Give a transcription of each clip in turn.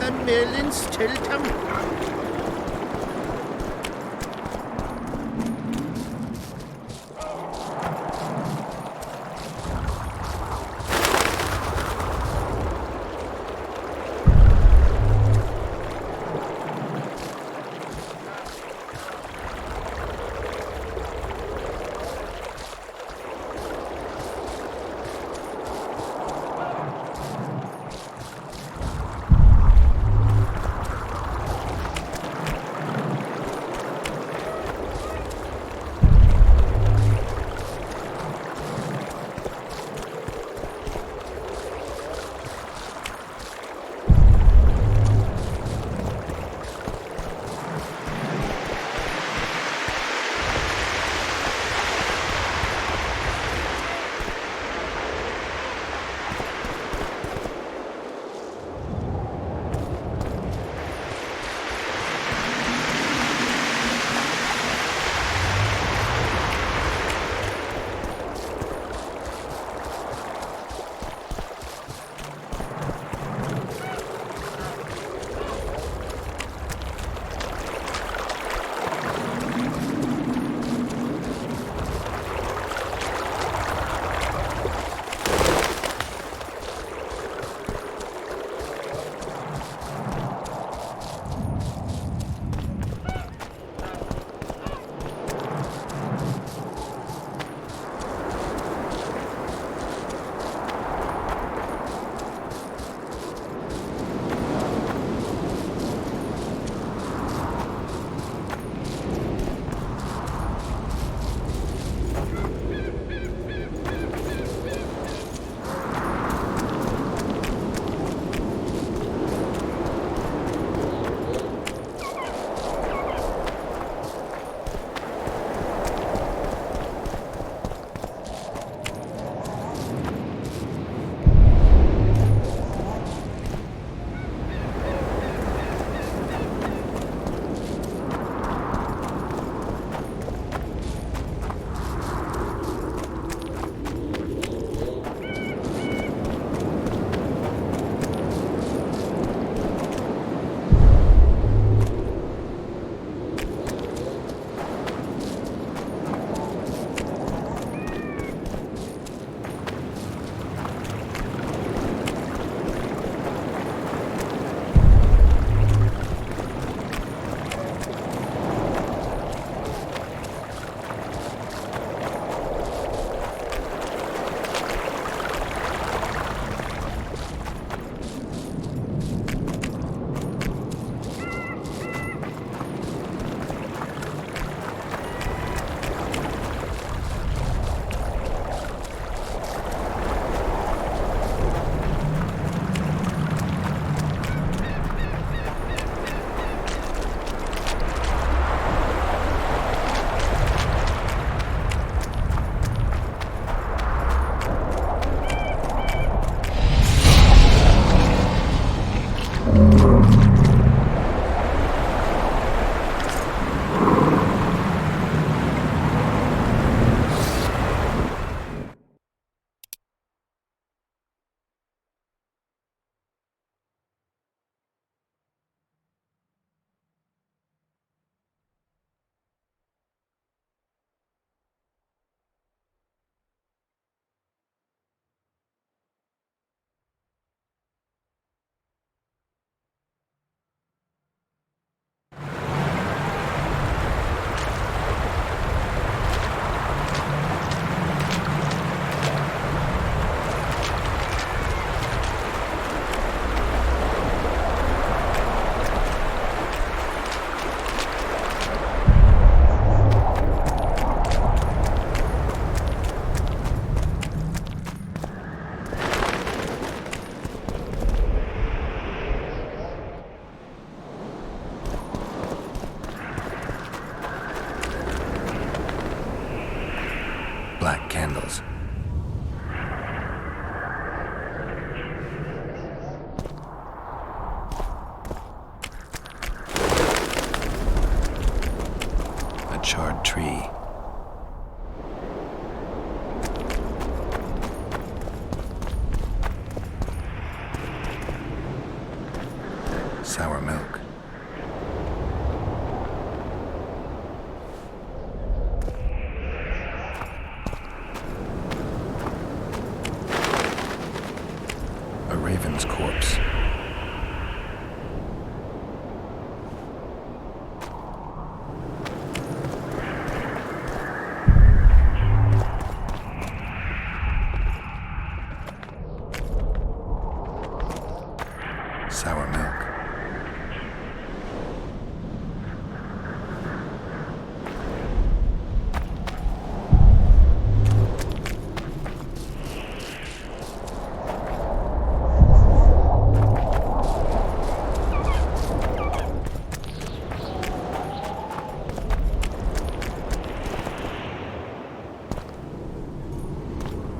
kan Merlins telt ham. Black candles. A charred tree.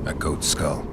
A goat skull.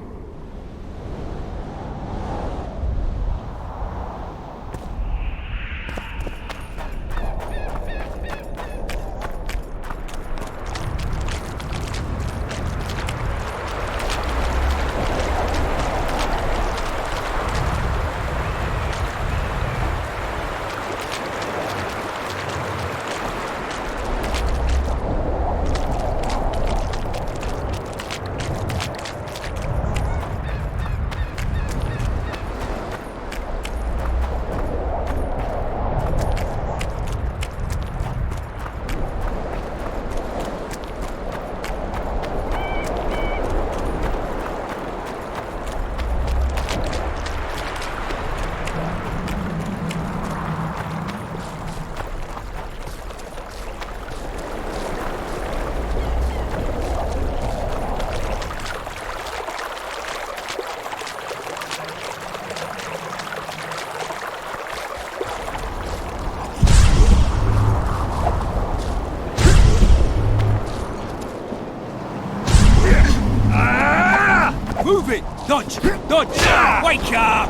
Move it! Dodge! Dodge! Wake up!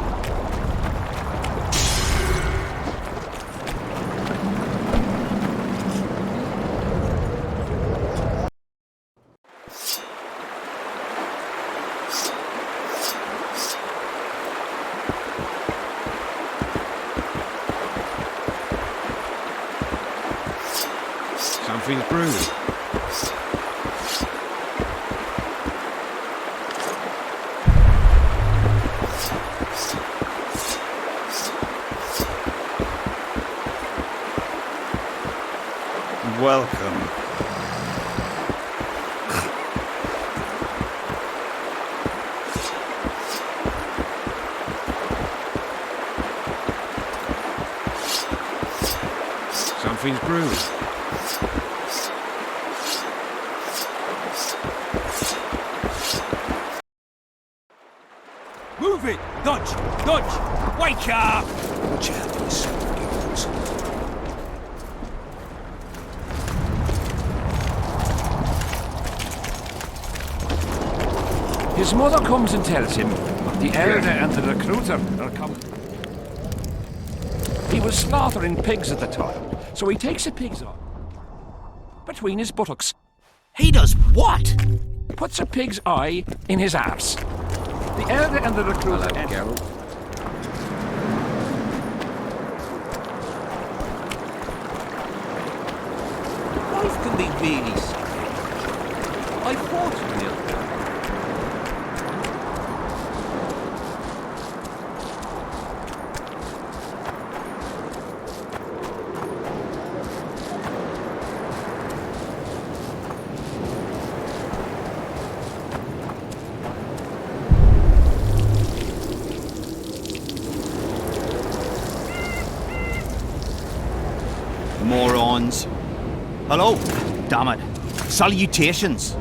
Something's brewing. Welcome. Something's brewing. Move it! Dodge! Dodge! Wake up! Jealous goats. His mother comes and tells him the elder and the recruiter are coming. He was slaughtering pigs at the time, so he takes a pig's eye between his buttocks, He does what? puts a pig's eye in his arse. The elder and the recruiter enter. Life can be really strange. I fought a little bit. Morons. Hello? Damn it. Salutations.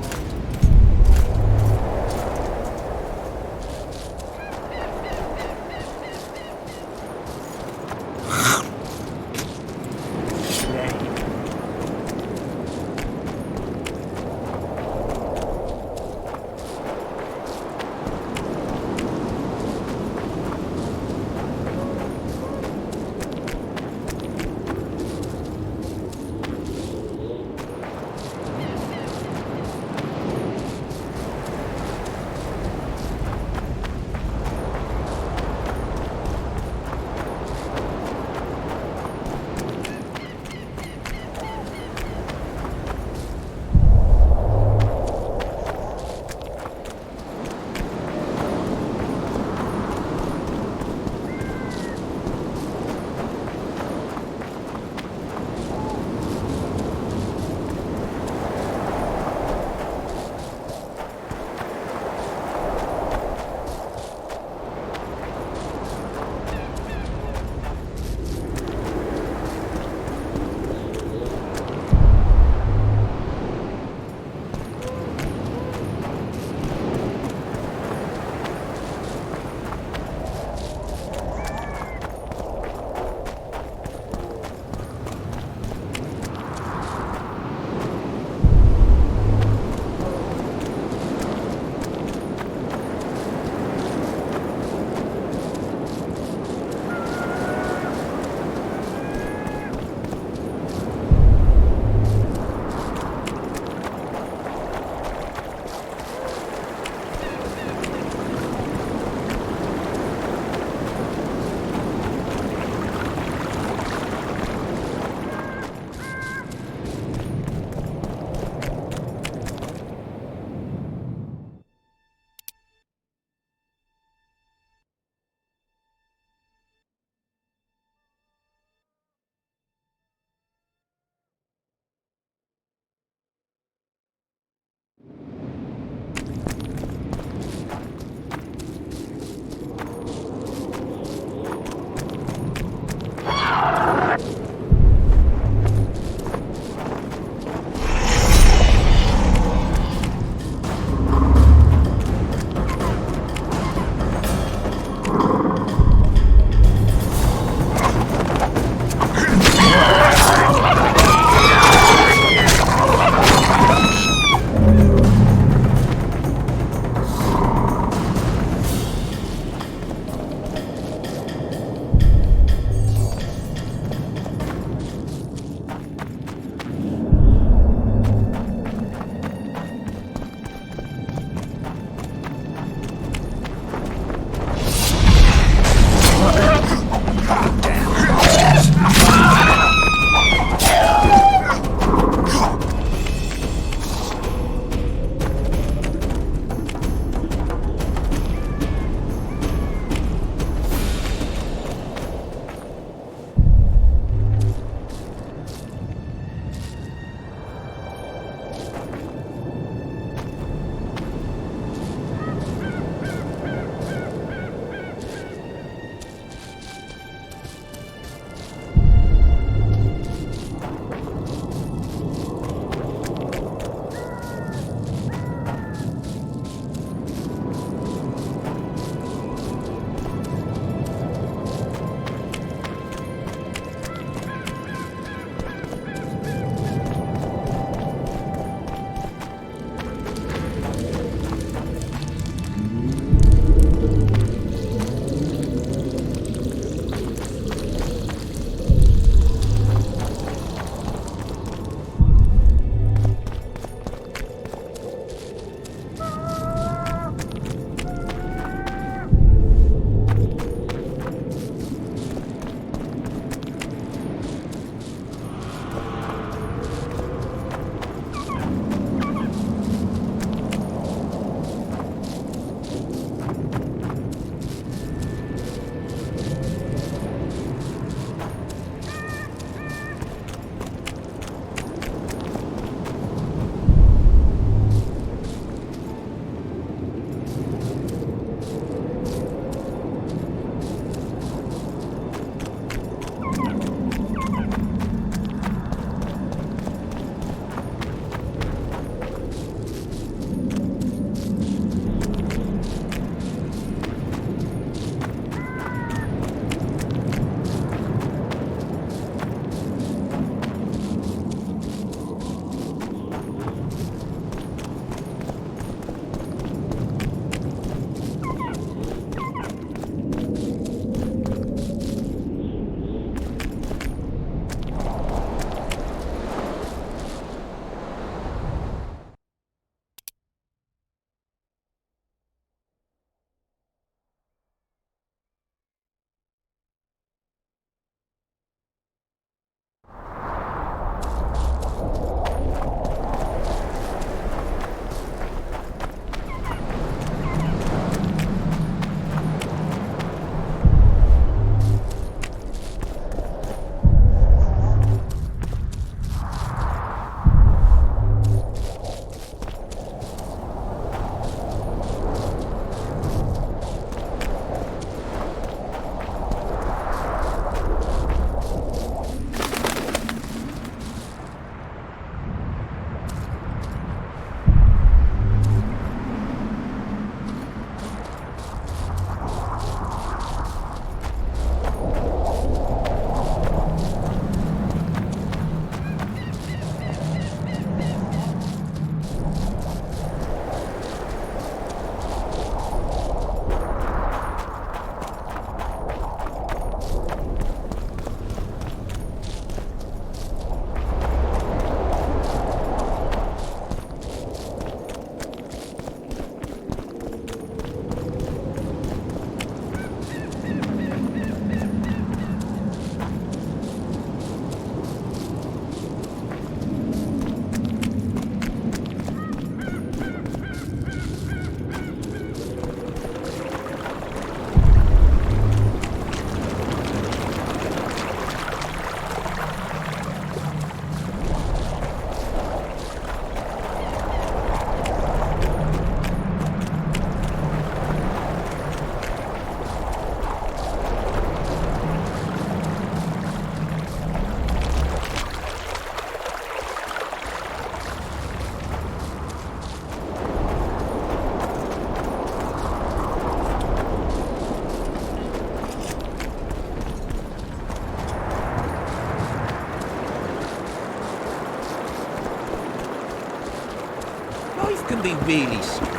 Life can be really strange.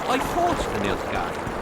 I fought the Nilfgaard.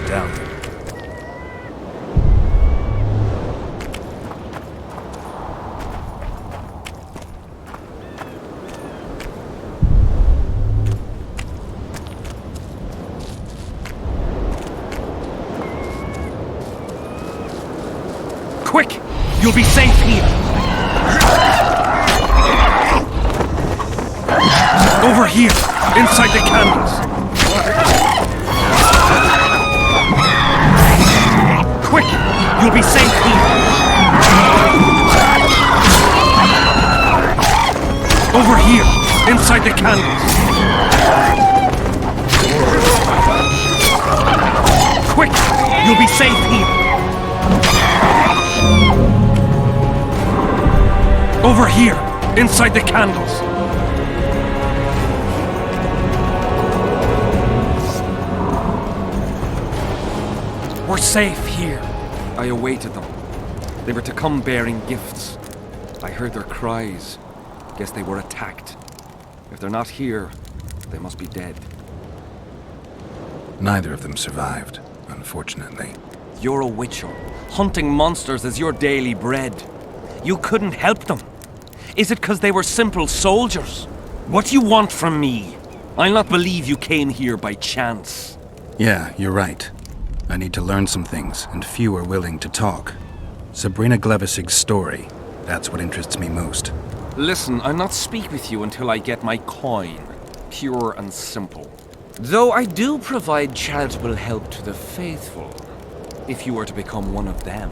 stallion. Quick! You'll be safe here! Over here! Inside the candles! Quick! You'll be safe here! Over here! Inside the candles! Quick! You'll be safe here! Over here! Inside the candles! We're safe here. I awaited them. They were to come bearing gifts. I heard their cries. Guess they were attacked. If they're not here, they must be dead. Neither of them survived, unfortunately. You're a witcher. Hunting monsters is your daily bread. You couldn't help them. Is it 'cause they were simple soldiers? What do you want from me? I'll not believe you came here by chance. Yeah, you're right. I need to learn some things, and few are willing to talk. Sabrina Glevisig's story, that's what interests me most. Listen, I'll not speak with you until I get my coin. Pure and simple. Though I do provide charitable help to the faithful, if you were to become one of them.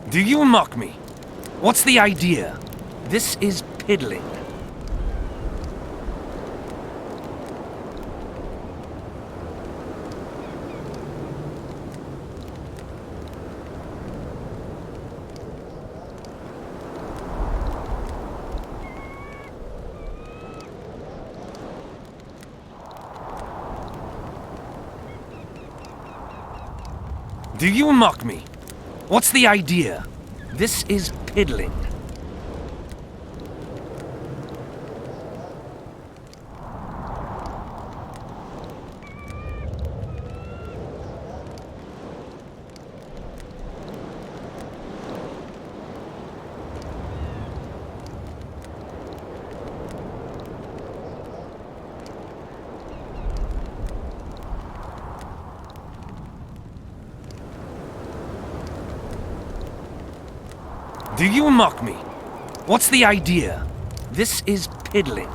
Do you mock me? What's the idea? This is piddling. Do you mock me? What's the idea? This is piddling. Do you mock me? What's the idea? This is piddling.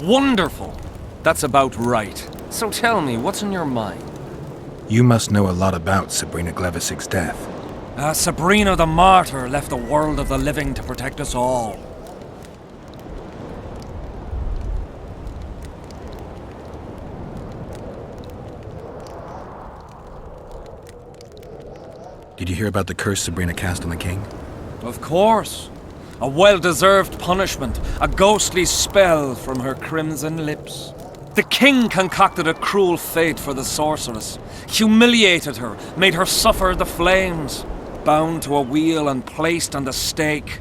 Wonderful! That's about right. So tell me, what's in your mind? You must know a lot about Sabrina Glevisig's death. Sabrina the Martyr left the world of the living to protect us all. Did you hear about the curse Sabrina cast on the king? Of course. A well-deserved punishment, a ghostly spell from her crimson lips. The king concocted a cruel fate for the sorceress, humiliated her, made her suffer the flames. Bound to a wheel and placed on the stake,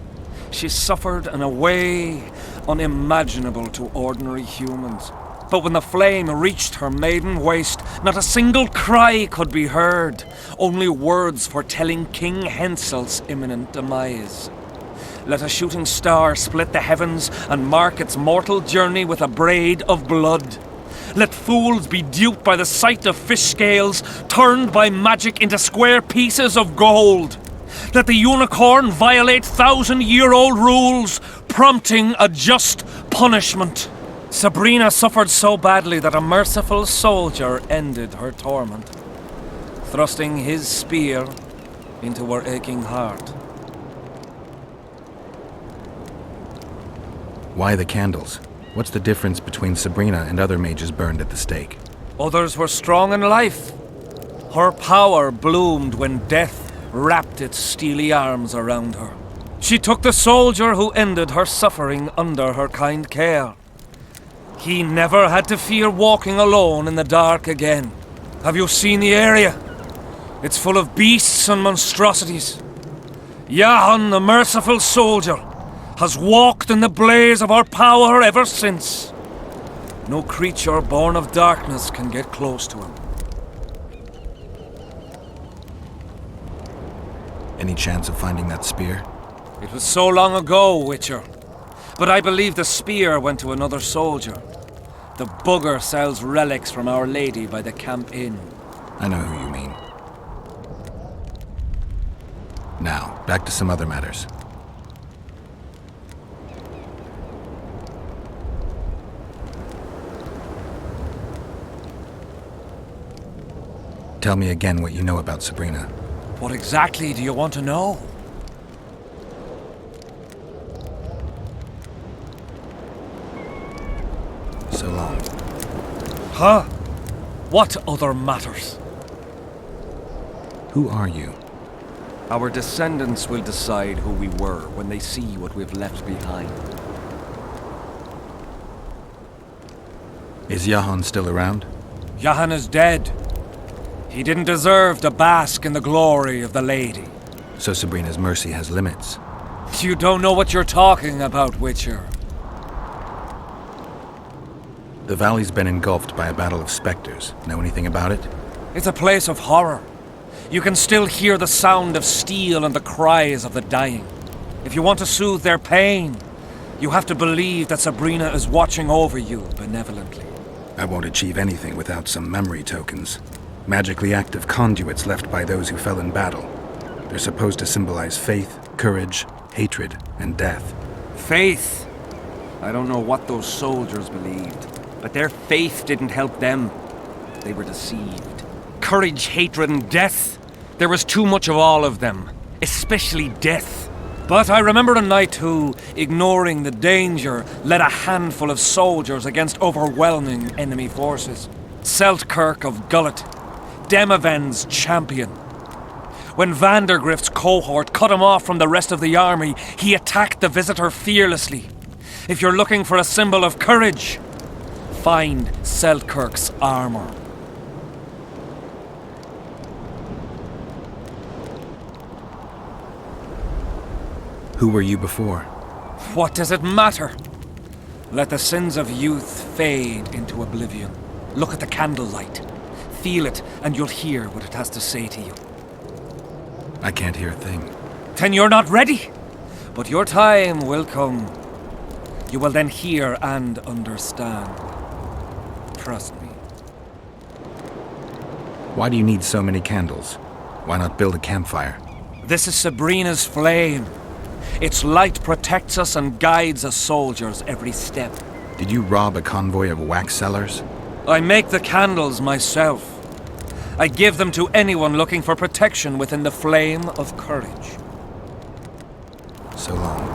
she suffered in a way unimaginable to ordinary humans. But when the flame reached her maiden waist, not a single cry could be heard, only words foretelling King Hensel's imminent demise. Let a shooting star split the heavens and mark its mortal journey with a braid of blood. Let fools be duped by the sight of fish scales, turned by magic into square pieces of gold. Let the unicorn violate 1,000-year-old rules, prompting a just punishment. Sabrina suffered so badly that a merciful soldier ended her torment, thrusting his spear into her aching heart. Why the candles? What's the difference between Sabrina and other mages burned at the stake? Others were strong in life. Her power bloomed when death wrapped its steely arms around her. She took the soldier who ended her suffering under her kind care. He never had to fear walking alone in the dark again. Have you seen the area? It's full of beasts and monstrosities. Jahan, the merciful soldier, has walked in the blaze of our power ever since. No creature born of darkness can get close to him. Any chance of finding that spear? It was so long ago, Witcher. But I believe the spear went to another soldier. The bugger sells relics from Our Lady by the Camp Inn. I know who you mean. Now, back to some other matters. Tell me again what you know about Sabrina. What exactly do you want to know? So long. Huh? What other matters? Who are you? Our descendants will decide who we were when they see what we've left behind. Is Jahan still around? Jahan is dead. He didn't deserve to bask in the glory of the Lady. So Sabrina's mercy has limits. You don't know what you're talking about, Witcher. The valley's been engulfed by a battle of specters. Know anything about it? It's a place of horror. You can still hear the sound of steel and the cries of the dying. If you want to soothe their pain, you have to believe that Sabrina is watching over you benevolently. I won't achieve anything without some memory tokens. Magically active conduits left by those who fell in battle. They're supposed to symbolize faith, courage, hatred, and death. Faith. I don't know what those soldiers believed, but their faith didn't help them. They were deceived. Courage, hatred, and death. There was too much of all of them, especially death. But I remember a knight who, ignoring the danger, led a handful of soldiers against overwhelming enemy forces. Seltkirk of Gullet, Demaven's champion. When Vandergrift's cohort cut him off from the rest of the army, he attacked the visitor fearlessly. If you're looking for a symbol of courage, find Seltkirk's armor. Who were you before? What does it matter? Let the sins of youth fade into oblivion. Look at the candlelight. Feel it, and you'll hear what it has to say to you. I can't hear a thing. Then you're not ready. But your time will come. You will then hear and understand. Trust me. Why do you need so many candles? Why not build a campfire? This is Sabrina's flame. Its light protects us and guides us soldiers every step. Did you rob a convoy of wax sellers? I make the candles myself. I give them to anyone looking for protection within the flame of courage. So long.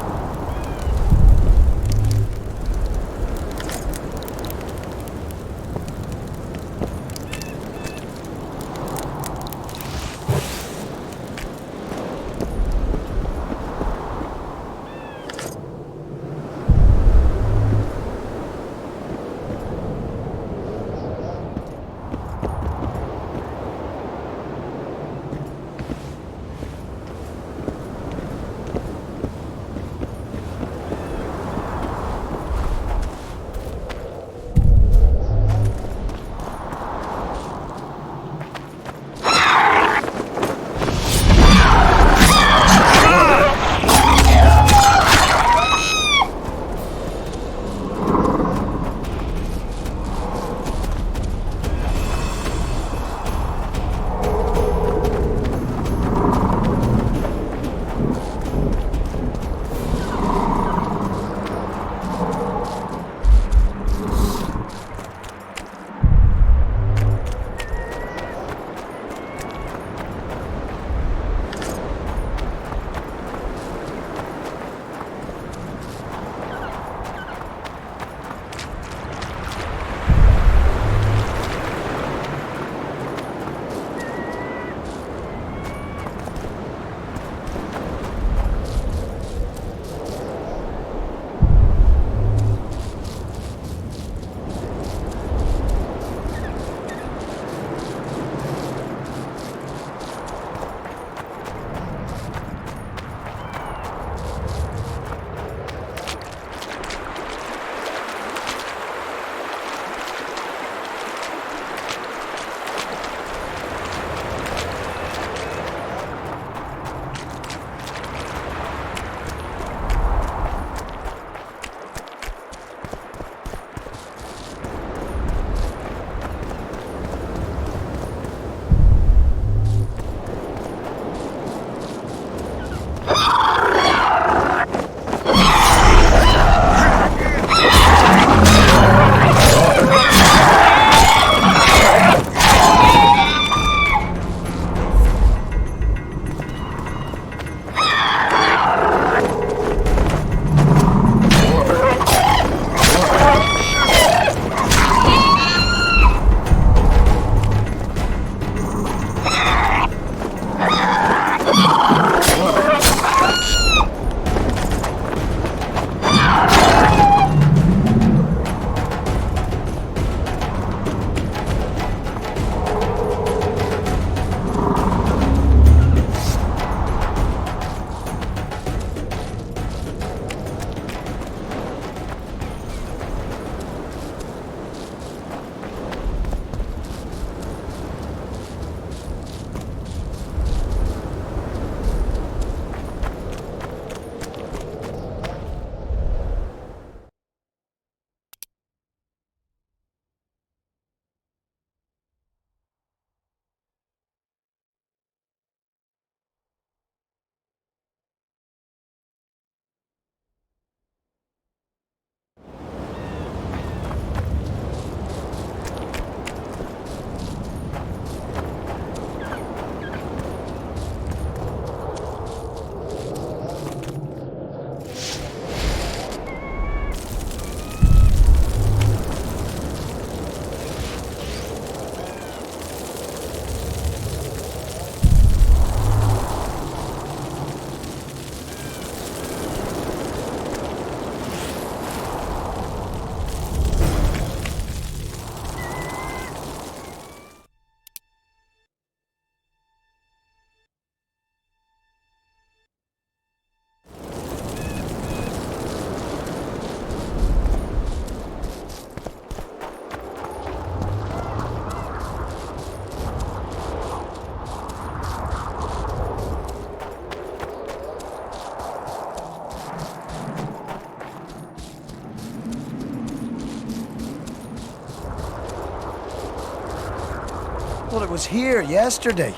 was here yesterday.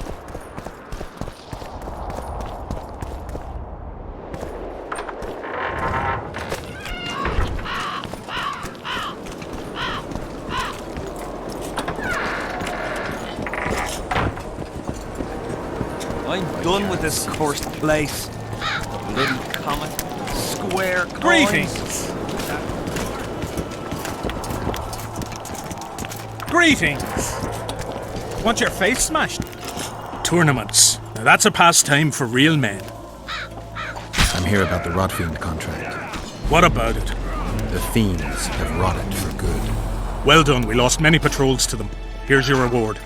I'm done with this cursed place. Bloody comet. Square coins. Greetings! Greetings! Want your face smashed? Tournaments. Now that's a pastime for real men. I'm here about the Rotfiend contract. What about it? The fiends have rotted for good. Well done, we lost many patrols to them. Here's your reward.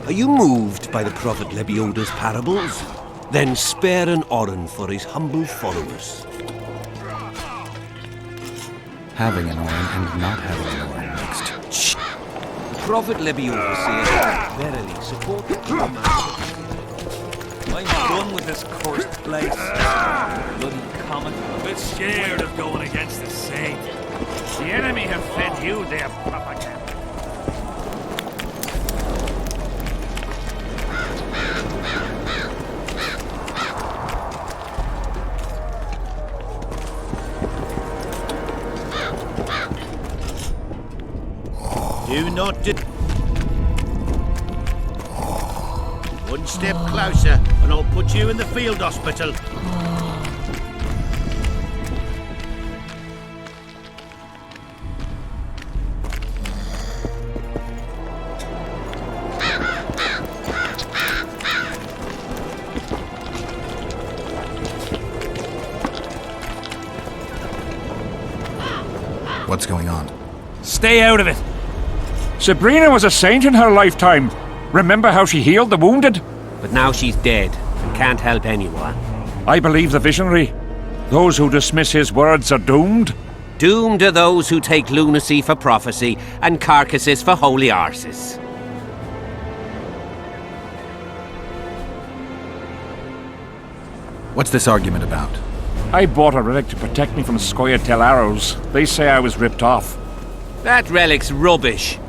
Are you moved by the Prophet Lebioda's parables? Then spare an oren for his humble followers. Having an oren and not having an oren makes two. Shh! The Prophet Lebioda says, verily, support the master. I'm done with this cursed place. Bloody comet. A bit scared of going against the saint. The enemy have fed you their propaganda. Do not One step closer, and I'll put you in the field hospital. What's going on? Stay out of it. Sabrina was a saint in her lifetime. Remember how she healed the wounded? But now she's dead and can't help anyone. I believe the visionary. Those who dismiss his words are doomed. Doomed are those who take lunacy for prophecy and carcasses for holy arses. What's this argument about? I bought a relic to protect me from Scoia'tael arrows. They say I was ripped off. That relic's rubbish.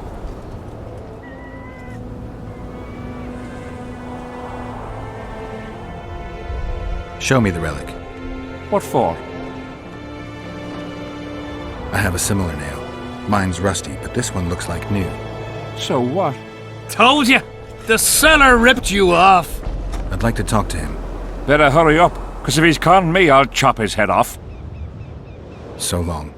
Show me the relic. What for? I have a similar nail. Mine's rusty, but this one looks like new. So what? Told you! The seller ripped you off! I'd like to talk to him. Better hurry up, because if he's conned me, I'll chop his head off. So long.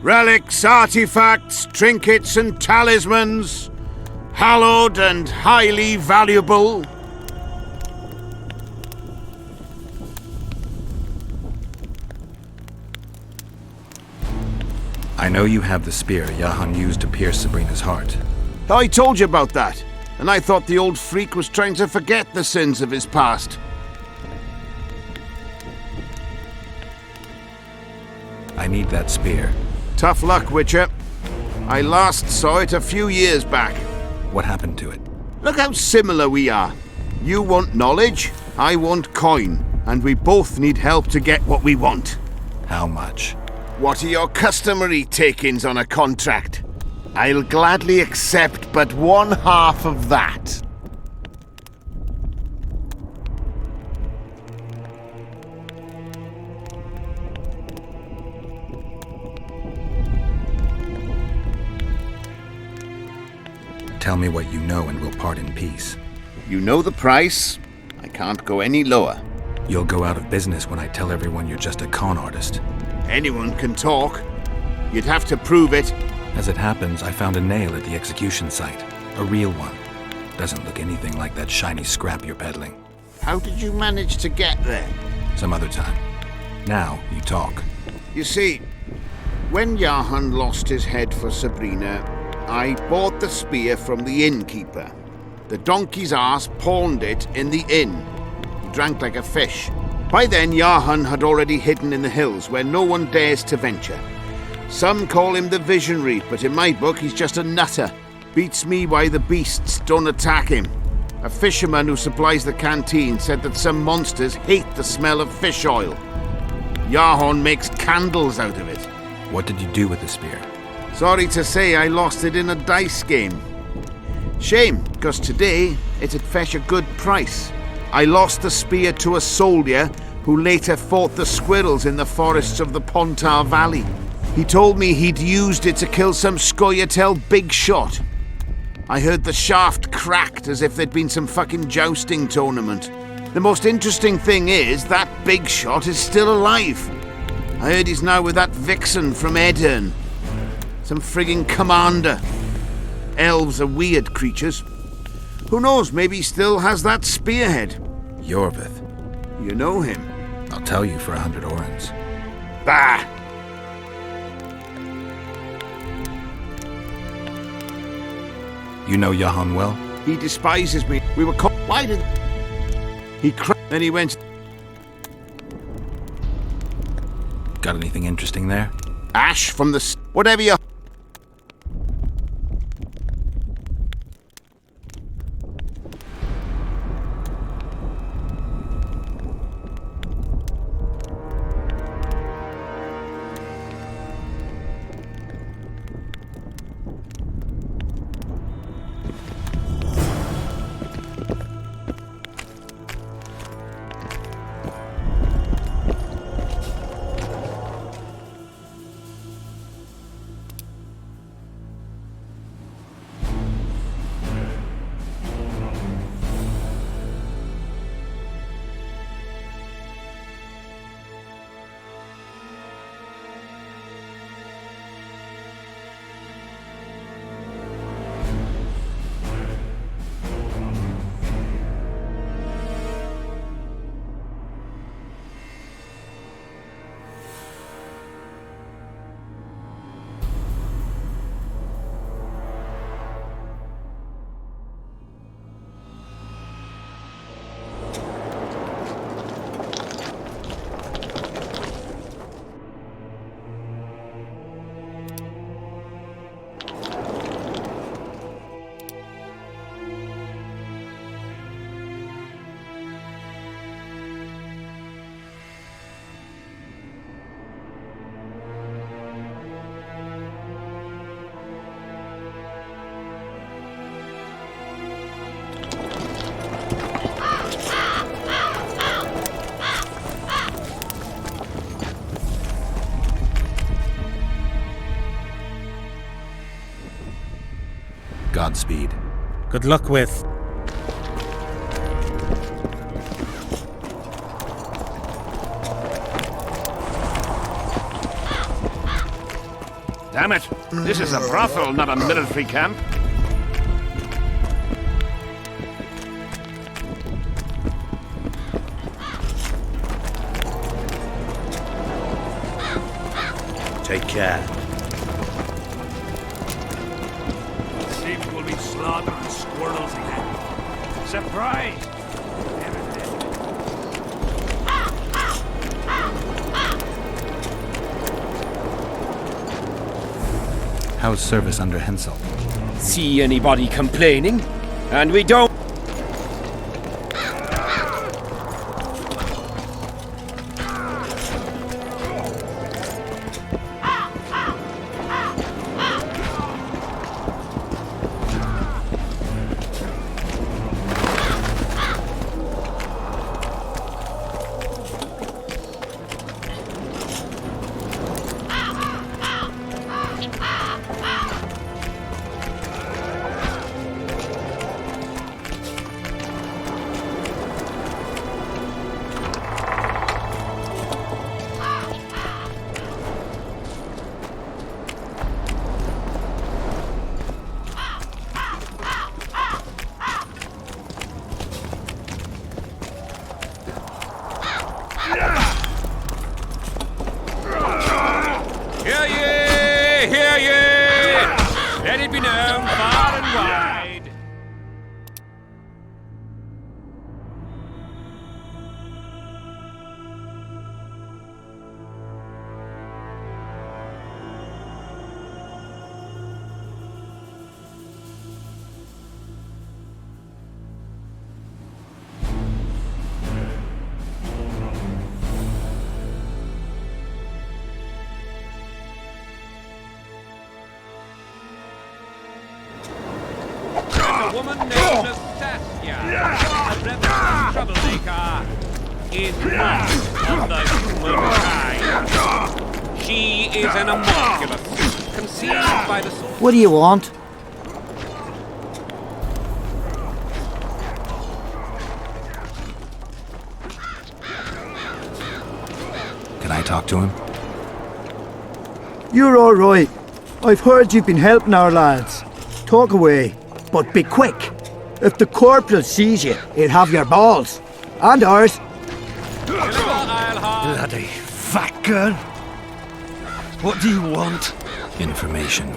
Relics, artifacts, trinkets and talismans, hallowed and highly valuable. I know you have the spear Yahan used to pierce Sabrina's heart. I told you about that, and I thought the old freak was trying to forget the sins of his past. I need that spear. Tough luck, Witcher. I last saw it a few years back. What happened to it? Look how similar we are. You want knowledge, I want coin, and we both need help to get what we want. How much? What are your customary takings on a contract? I'll gladly accept but one half of that. Tell me what you know and we'll part in peace. You know the price. I can't go any lower. You'll go out of business when I tell everyone you're just a con artist. Anyone can talk. You'd have to prove it. As it happens, I found a nail at the execution site. A real one. Doesn't look anything like that shiny scrap you're peddling. How did you manage to get there? Some other time. Now, you talk. You see, when Yahan lost his head for Sabrina, I bought the spear from the innkeeper. The donkey's ass pawned it in the inn. He drank like a fish. By then, Yahan had already hidden in the hills where no one dares to venture. Some call him the visionary, but in my book, he's just a nutter. Beats me why the beasts don't attack him. A fisherman who supplies the canteen said that some monsters hate the smell of fish oil. Yahan makes candles out of it. What did you do with the spear? Sorry to say I lost it in a dice game. Shame, because today it'd fetch a good price. I lost the spear to a soldier who later fought the squirrels in the forests of the Pontar Valley. He told me he'd used it to kill some Scoia'tael big shot. I heard the shaft cracked as if there'd been some fucking jousting tournament. The most interesting thing is that big shot is still alive. I heard he's now with that vixen from Edirn. Some frigging commander. Elves are weird creatures. Who knows, maybe he still has that spearhead. Yorvith. You know him? I'll tell you for 100 orens. Bah! You know Yahan well? He despises me. We were caught. Why did... Then he went. Got anything interesting there? Ash from the. Whatever you. Godspeed. Good luck with. Damn it! This is a brothel, not a military camp. Take care. Seems we'll be slaughtering squirrels again. Surprise! How's service under Hensel? See anybody complaining? And we don't. Hear ye! Hear ye! Let it be known far and wide. A woman named Nastasia, a rebel troublemaker, is not of the human kind. She is an homunculus, conceived by the soul. What do you want? Can I talk to him? You're all right. I've heard you've been helping our lads. Talk away, but be quick. If the corporal sees you, he'll have your balls. And ours. Bloody fat girl. What do you want? Information.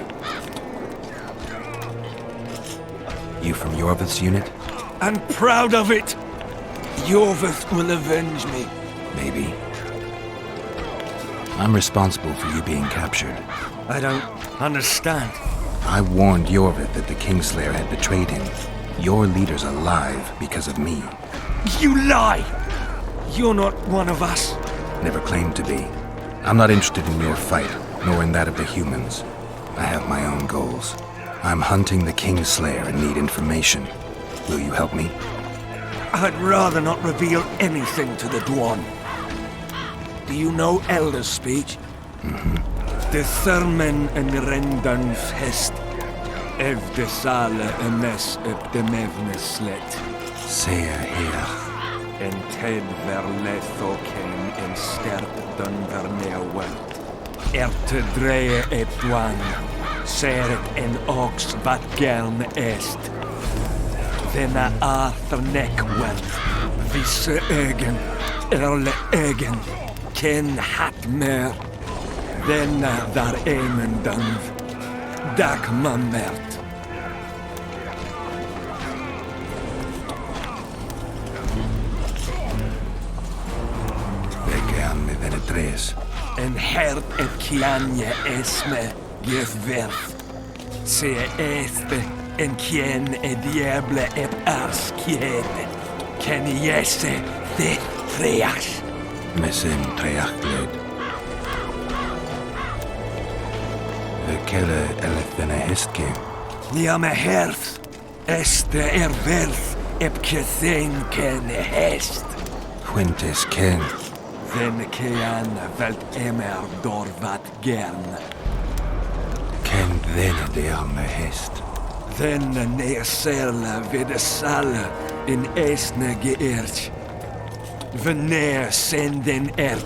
You from Yorvith's unit? I'm proud of it. Jorvith will avenge me. Maybe. I'm responsible for you being captured. I don't understand. I warned Jorvith that the Kingslayer had betrayed him. Your leader's alive because of me. You lie! You're not one of us. Never claimed to be. I'm not interested in your fight, nor in that of the humans. I have my own goals. I'm hunting the Kingslayer and need information. Will you help me? I'd rather not reveal anything to the Dwan. Do you know Elder's speech? De Thurmen en Rendans hest. Ev de sale emes up de mevne slet. Säger her. En ted ver letho ken en sterp dun ver neawelt. Te dreie et Dwan. Seret en ox vat gern est. Denna Arthur nekwelt. Visse ögen. Erle ögen. Ken hat mer. Denna dar emen dunv. Dak mammert. Vegan med venne tres. En hert et kianje esme gethverf. Se este en kien e diable et arskiede. Ken jesse de treas. Mesen treachgled. Vekelle elfene hestke. Ja me herf. Este verf ep kethen ken hest. Quintes ken. Den kean velt emer dorvat gern. Ken venne de arme hest. Den neerselle vid salle in esne geërtj. Veneer senden el.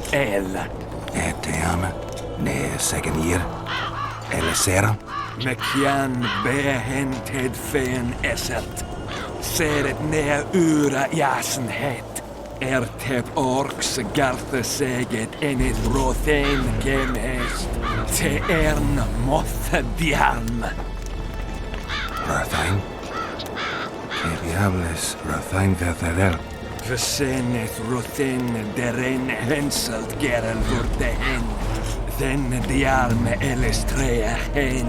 Te arme. Ne segen hier. Eller sera. Me kian behented fen esset. Seret ne ura jasenhet. Tep orks garthe seget en it rothen gemhest. Te mothe diarm. Rathain. Que diables Rathain vertherel. Vesenet rothen deren henselt gerel vurde hen. Den diarme elestrea hen.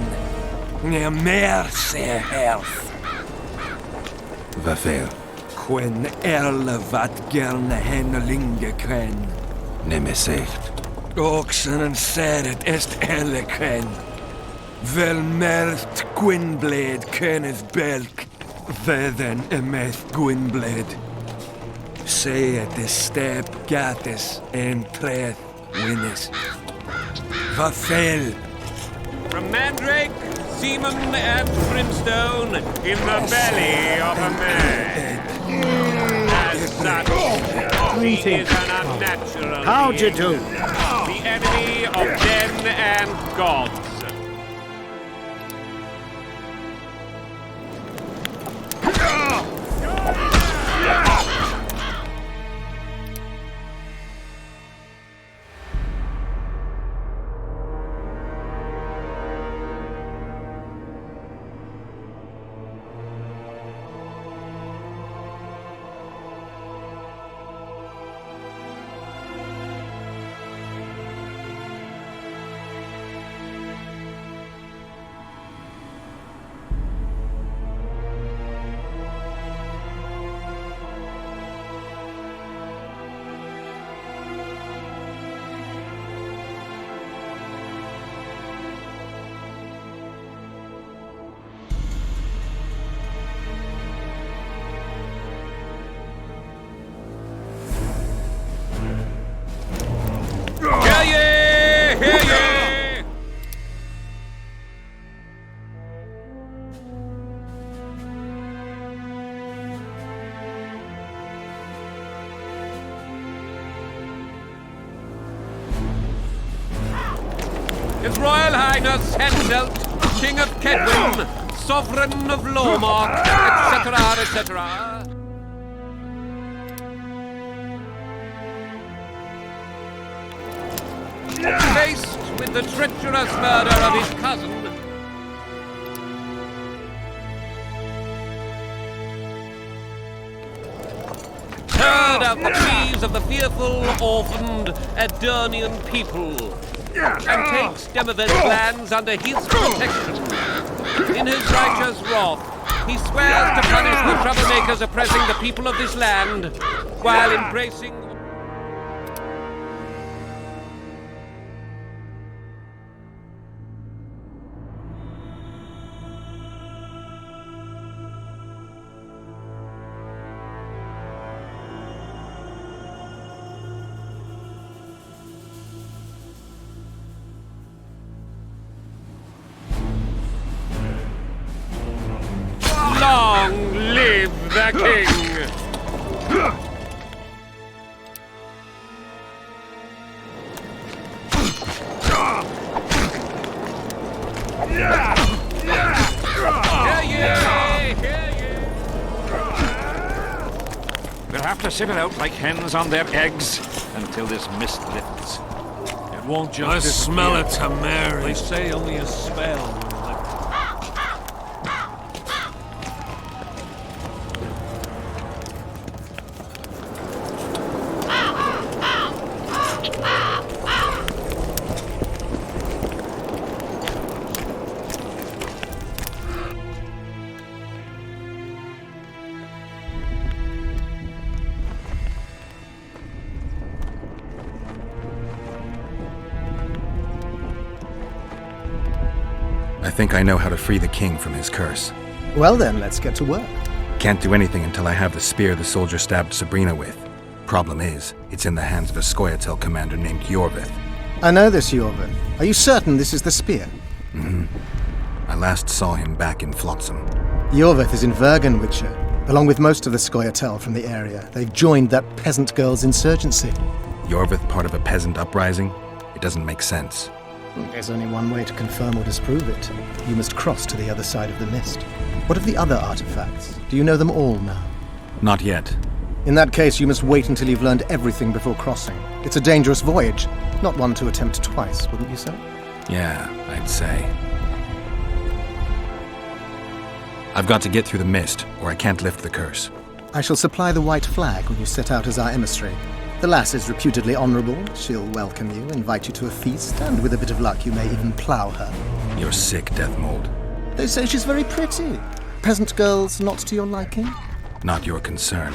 Ne mer se herf. Vafel. Quen erle vat gerne hennelinge kren. Nemme secht. Oxen en seret est elle kren. Vel mert Gwynblade kenneth belk. Vedden emeth Gwynblade. Seet de step gatis en treth winnes. Vafel. From Mandrake, seaman and brimstone in the belly of a man. As such, he is an unnatural How'd you do? the enemy of men and gods. His Royal Highness Henselt, King of Kedwin, Sovereign of Lawmark, etc., etc. Faced with the treacherous murder of his cousin, stirred out the pleas of the fearful, orphaned Adernian people, and takes Demavend's lands under his protection. In his righteous wrath, he swears to punish the troublemakers oppressing the people of this land, while embracing... Long live the king! We'll have to sit it out like hens on their eggs until this mist lifts. It won't just I disappear. smell it to Mary. They say only a spell will lift. I think I know how to free the king from his curse. Well then, let's get to work. Can't do anything until I have the spear the soldier stabbed Sabrina with. Problem is, it's in the hands of a Scoia'tael commander named Yorvith. I know this, Yorvith. Are you certain this is the spear? I last saw him back in Flotsam. Yorvith is in Vergen, Witcher, along with most of the Scoia'tael from the area. They've joined that peasant girl's insurgency. Yorvith part of a peasant uprising? It doesn't make sense. There's only one way to confirm or disprove it. You must cross to the other side of the mist. What of the other artifacts? Do you know them all now? Not yet. In that case, you must wait until you've learned everything before crossing. It's a dangerous voyage, not one to attempt twice, wouldn't you say? Yeah, I'd say. I've got to get through the mist, or I can't lift the curse. I shall supply the white flag when you set out as our emissary. The lass is reputedly honourable. She'll welcome you, invite you to a feast, and with a bit of luck you may even plough her. You're sick, Deathmold. They say she's very pretty. Peasant girls not to your liking? Not your concern.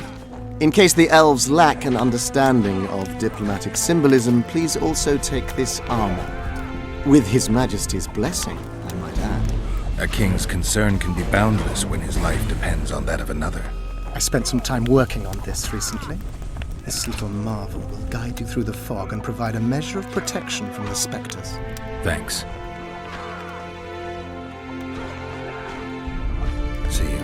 In case the elves lack an understanding of diplomatic symbolism, please also take this armor. With His Majesty's blessing, I might add. A king's concern can be boundless when his life depends on that of another. I spent some time working on this recently. This little marvel will guide you through the fog and provide a measure of protection from the spectres. Thanks. See you.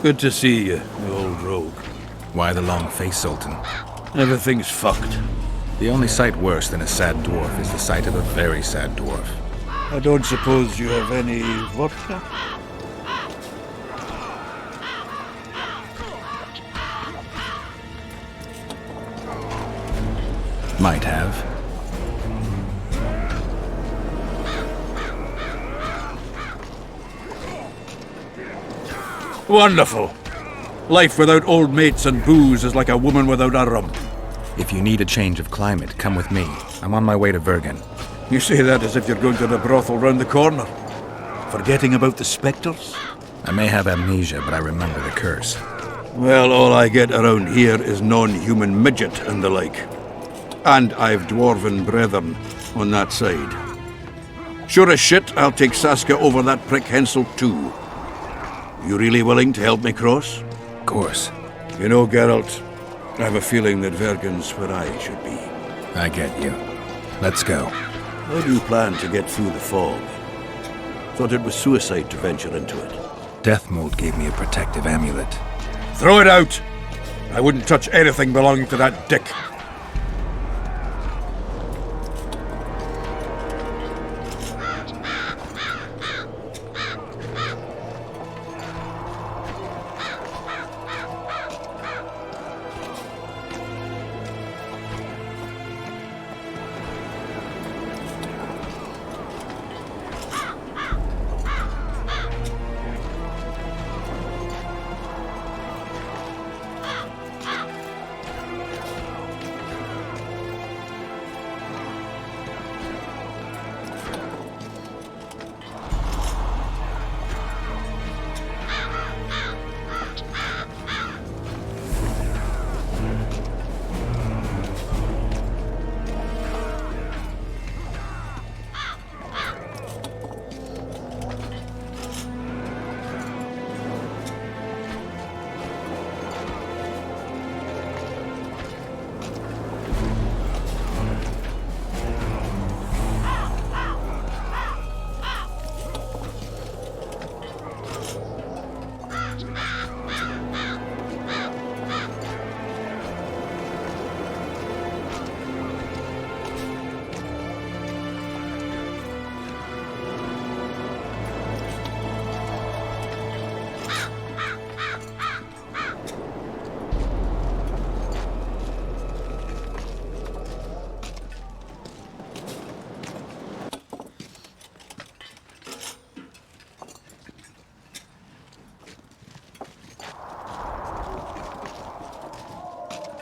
Good to see you, you old rogue. Why the long face, Sultan? Everything's fucked. The only sight worse than a sad dwarf is the sight of a very sad dwarf. I don't suppose you have any vodka? Might have. Wonderful. Life without old mates and booze is like a woman without a rump. If you need a change of climate, come with me. I'm on my way to Vergen. You say that as if you're going to the brothel round the corner. Forgetting about the spectres? I may have amnesia, but I remember the curse. Well, all I get around here is non-human midget and the like. And I've dwarven brethren on that side. Sure as shit, I'll take Saskia over that prick Hensel too. You really willing to help me cross? Of course. You know, Geralt, I have a feeling that Vergen's where I should be. I get you. Let's go. How do you plan to get through the fog? Thought it was suicide to venture into it. Death Mold gave me a protective amulet. Throw it out! I wouldn't touch anything belonging to that dick.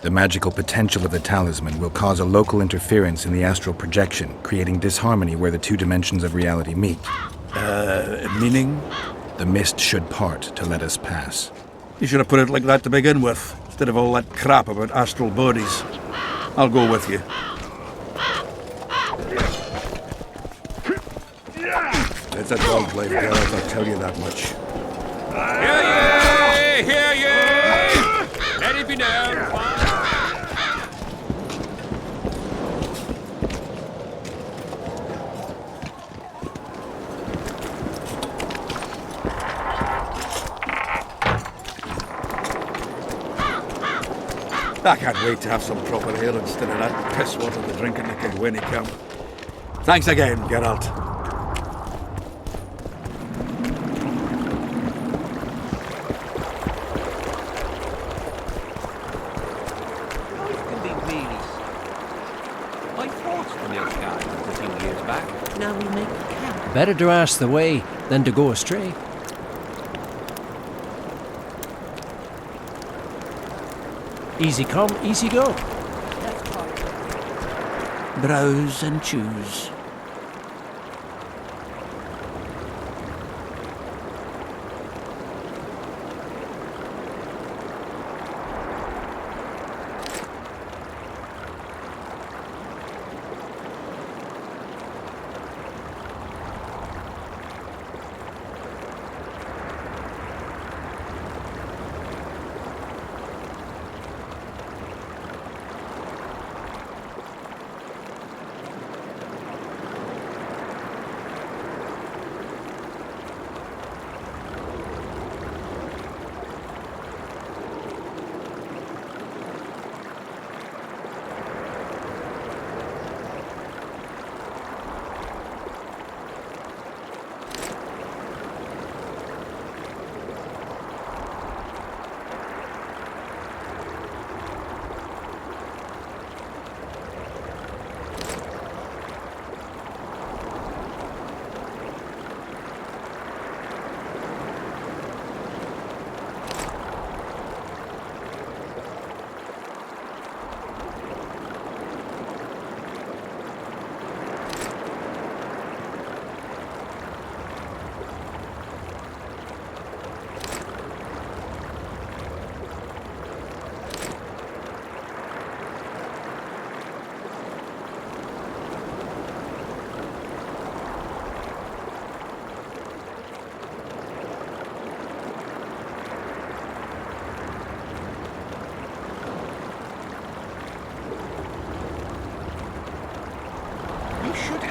The magical potential of the talisman will cause a local interference in the astral projection, creating disharmony where the two dimensions of reality meet. Meaning? The mist should part to let us pass. You should have put it like that to begin with, instead of all that crap about astral bodies. I'll go with you. It's a dog's life, Gareth, I'll tell you that much. Hear ye! Hear ye! Let it be known. I can't wait to have some proper ale instead of that piss water the drinking at Kilwinnie camp. Thanks again, Geralt. I fought the milk gardens a few years back. Now we make a camp. Better to ask the way than to go astray. Easy come, easy go. Browse and choose.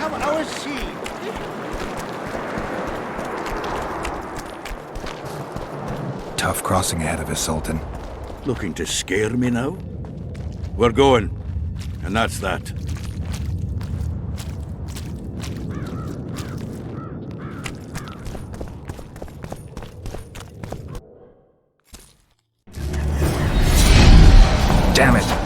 have our seat. Tough crossing ahead of us, Sultan. Looking to scare me now? We're going. And that's that. Damn it!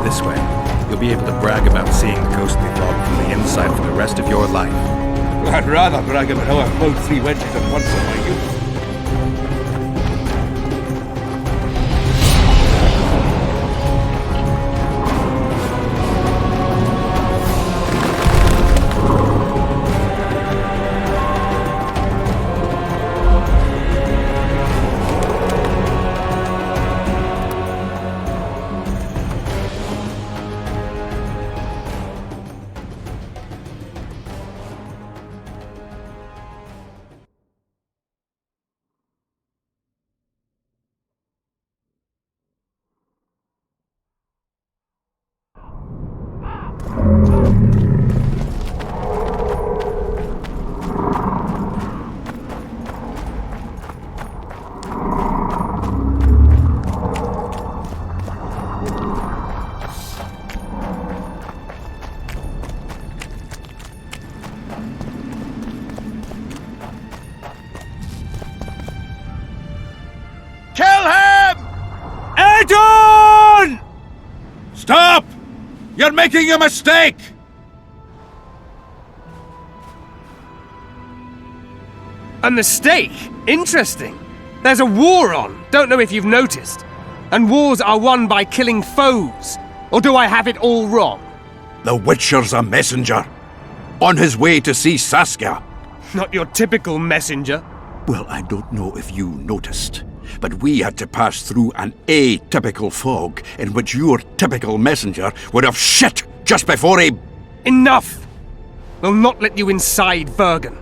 this way, you'll be able to brag about seeing the ghostly fog from the inside for the rest of your life. I'd rather brag about how I plowed 3 wedges at once in my youth. Stop! You're making a mistake! A mistake? Interesting. There's a war on, don't know if you've noticed. And wars are won by killing foes. Or do I have it all wrong? The Witcher's a messenger. On his way to see Saskia. Not your typical messenger. Well, I don't know if you noticed, but we had to pass through an atypical fog in which your typical messenger would have shit just before he... Enough! We'll not let you inside Vergen.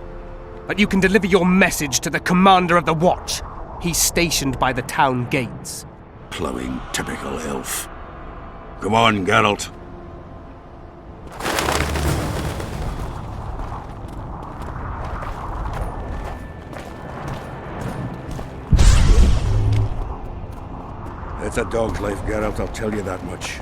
But you can deliver your message to the commander of the watch. He's stationed by the town gates. Plowing typical elf. Come on, Geralt. It's a dog's life, Geralt, I'll tell you that much.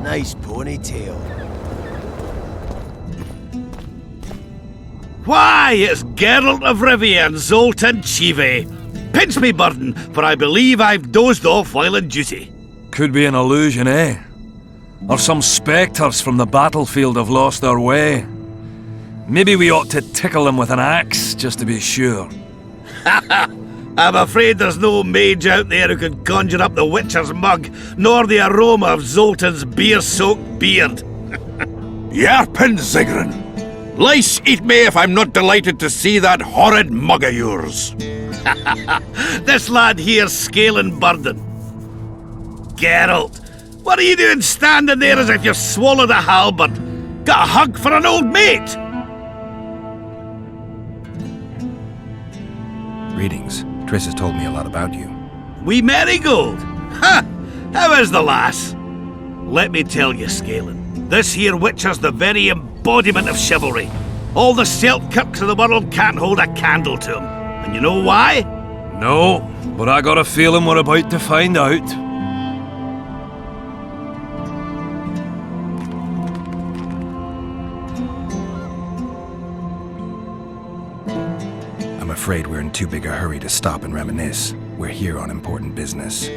Nice ponytail. Why, it's Geralt of Rivia and Zoltan Chive. Pinch me, burden, for I believe I've dozed off while on duty. Could be an illusion, eh? Or some spectres from the battlefield have lost their way. Maybe we ought to tickle them with an axe, just to be sure. I'm afraid there's no mage out there who can conjure up the Witcher's mug, nor the aroma of Zoltan's beer-soaked beard. Yarpin Zigrin! Lice eat me if I'm not delighted to see that horrid mug of yours. This lad here's scaling burden. Geralt, what are you doing standing there as if you've swallowed a halberd? Got a hug for an old mate? Greetings. Triss has told me a lot about you. Wee Marigold? Ha! How is the lass? Let me tell you, Scalen, this here Witcher's the very embodiment of chivalry. All the Selkirks of the world can't hold a candle to him. And you know why? No, but I got a feeling we're about to find out. I'm afraid we're in too big a hurry to stop and reminisce. We're here on important business.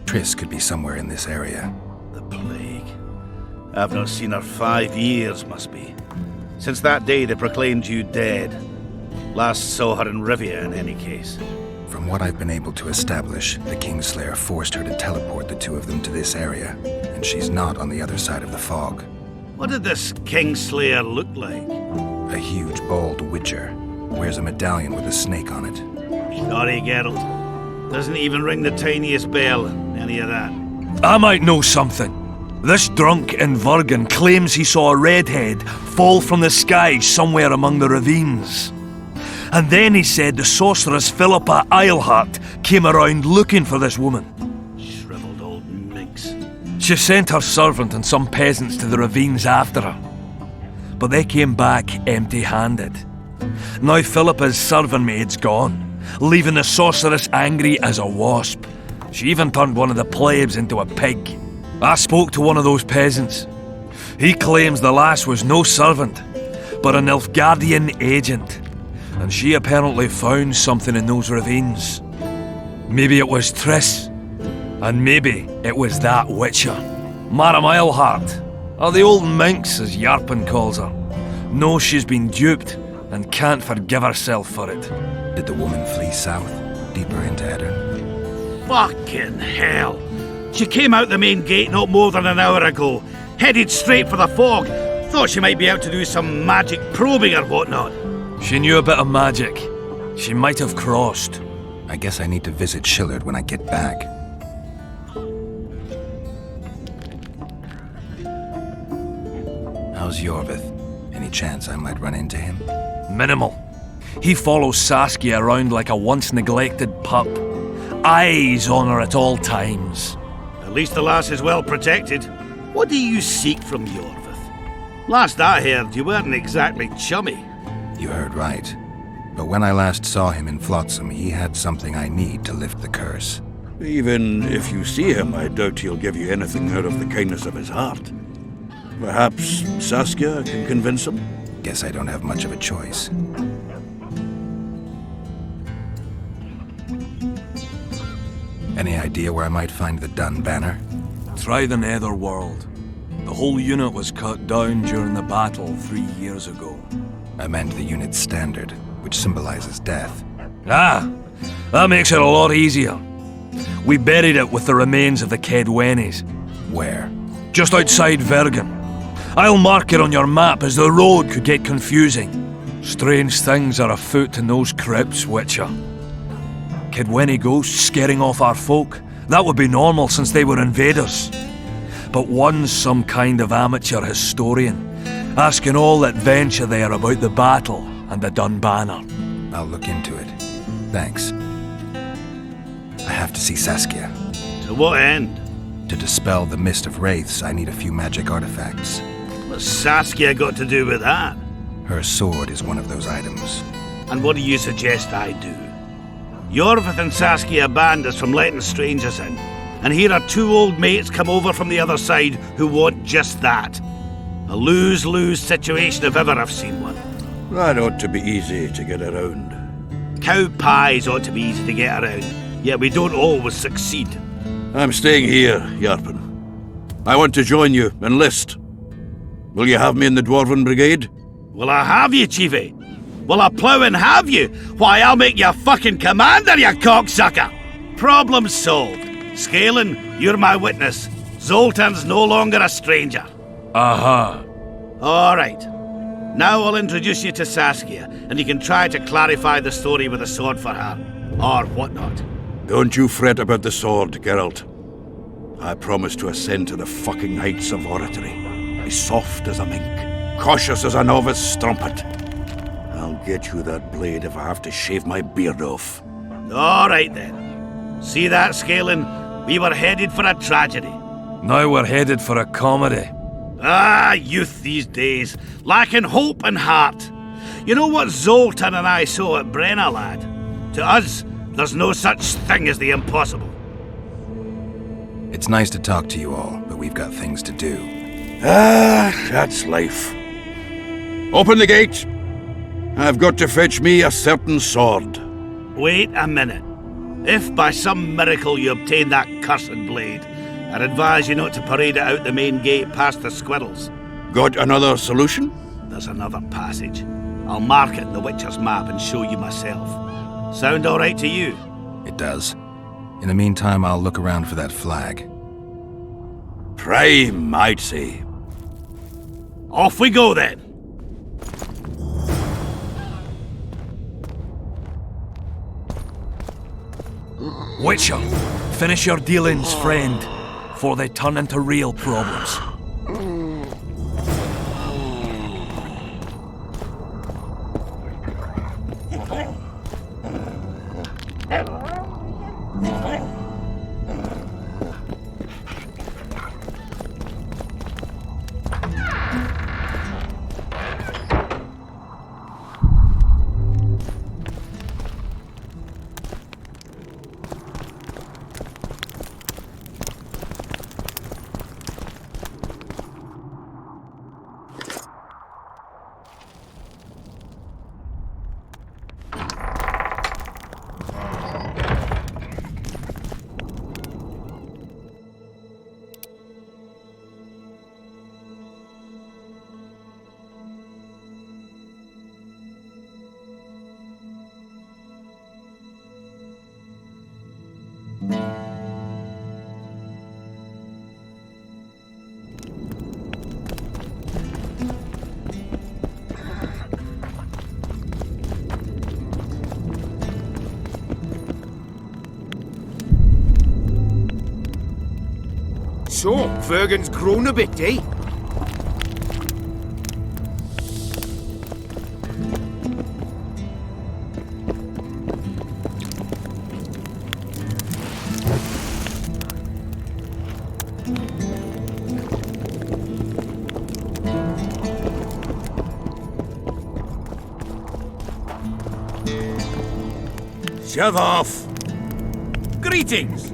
Triss could be somewhere in this area. The plague. I've not seen her 5 years, must be. Since that day they proclaimed you dead. Last saw her in Rivia, in any case. From what I've been able to establish, the Kingslayer forced her to teleport the two of them to this area, and she's not on the other side of the fog. What did this Kingslayer look like? A huge, bald witcher. Wears a medallion with a snake on it. Sorry, Geralt. Doesn't even ring the tiniest bell, any of that. I might know something. This drunk in Vergen claims he saw a redhead fall from the sky somewhere among the ravines. And then he said the sorceress Philippa Eilhart came around looking for this woman. Shriveled old minx. She sent her servant and some peasants to the ravines after her. But they came back empty-handed. Now Philippa's servant maid's gone, leaving the sorceress angry as a wasp. She even turned one of the plebs into a pig. I spoke to one of those peasants. He claims the lass was no servant, but an Nilfgaardian agent. And she apparently found something in those ravines. Maybe it was Triss. And maybe it was that witcher. Madame Eilhart, or the old minx as Yarpen calls her, knows she's been duped and can't forgive herself for it. Did the woman flee south, deeper into Edirn? Fucking hell! She came out the main gate not more than an hour ago, headed straight for the fog. Thought she might be out to do some magic probing or whatnot. She knew a bit of magic. She might have crossed. I guess I need to visit Shillard when I get back. How's Yorvith? Any chance I might run into him? Minimal. He follows Saskia around like a once-neglected pup. Eyes on her at all times. At least the lass is well protected. What do you seek from Yorvith? Last I heard, you weren't exactly chummy. You heard right. But when I last saw him in Flotsam, he had something I need to lift the curse. Even if you see him, I doubt he'll give you anything out of the kindness of his heart. Perhaps Saskia can convince him? Guess I don't have much of a choice. Any idea where I might find the Dun banner? Try the Netherworld. The whole unit was cut down during the battle 3 years ago. I meant the unit's standard, which symbolizes death. Ah, that makes it a lot easier. We buried it with the remains of the Kedwenis. Where? Just outside Vergen. I'll mark it on your map as the road could get confusing. Strange things are afoot in those crypts, Witcher. Kedweni ghosts scaring off our folk. That would be normal since they were invaders. But one's some kind of amateur historian, asking all that venture there about the battle and the Dun banner. I'll look into it. Thanks. I have to see Saskia. To what end? To dispel the mist of wraiths, I need a few magic artifacts. What's Saskia got to do with that? Her sword is one of those items. And what do you suggest I do? Yorvith and Saskia banned us from letting strangers in. And here are two old mates come over from the other side who want just that. A lose-lose situation if ever I've seen one. That ought to be easy to get around. Cow pies ought to be easy to get around, yet we don't always succeed. I'm staying here, Yarpen. I want to join you, enlist. Will you have me in the Dwarven Brigade? Will I have you, Chiefy? Will I plough and have you? Why, I'll make you a fucking commander, you cocksucker! Problem solved. Scalen, you're my witness. Zoltan's no longer a stranger. Aha. All right. Now I'll introduce you to Saskia, and you can try to clarify the story with a sword for her. Or whatnot. Don't you fret about the sword, Geralt. I promise to ascend to the fucking heights of oratory. Be soft as a mink. cautious as a novice strumpet. I'll get you that blade if I have to shave my beard off. All right then. See that, Scalen? We were headed for a tragedy. Now we're headed for a comedy. Ah, youth these days, lacking hope and heart. You know what Zoltan and I saw at Brenna, lad? To us, there's no such thing as the impossible. It's nice to talk to you all, but we've got things to do. Ah, that's life. Open the gate. I've got to fetch me a certain sword. Wait a minute. If by some miracle you obtain that cursed blade, I'd advise you not to parade it out the main gate past the squirrels. Got another solution? There's another passage. I'll mark it in the Witcher's map and show you myself. Sound all right to you? It does. In the meantime, I'll look around for that flag. Prime, I'd say. Off we go then. Witcher, finish your dealings, friend, before they turn into real problems. So, Vergen's grown a bit, eh? Shove off. Greetings!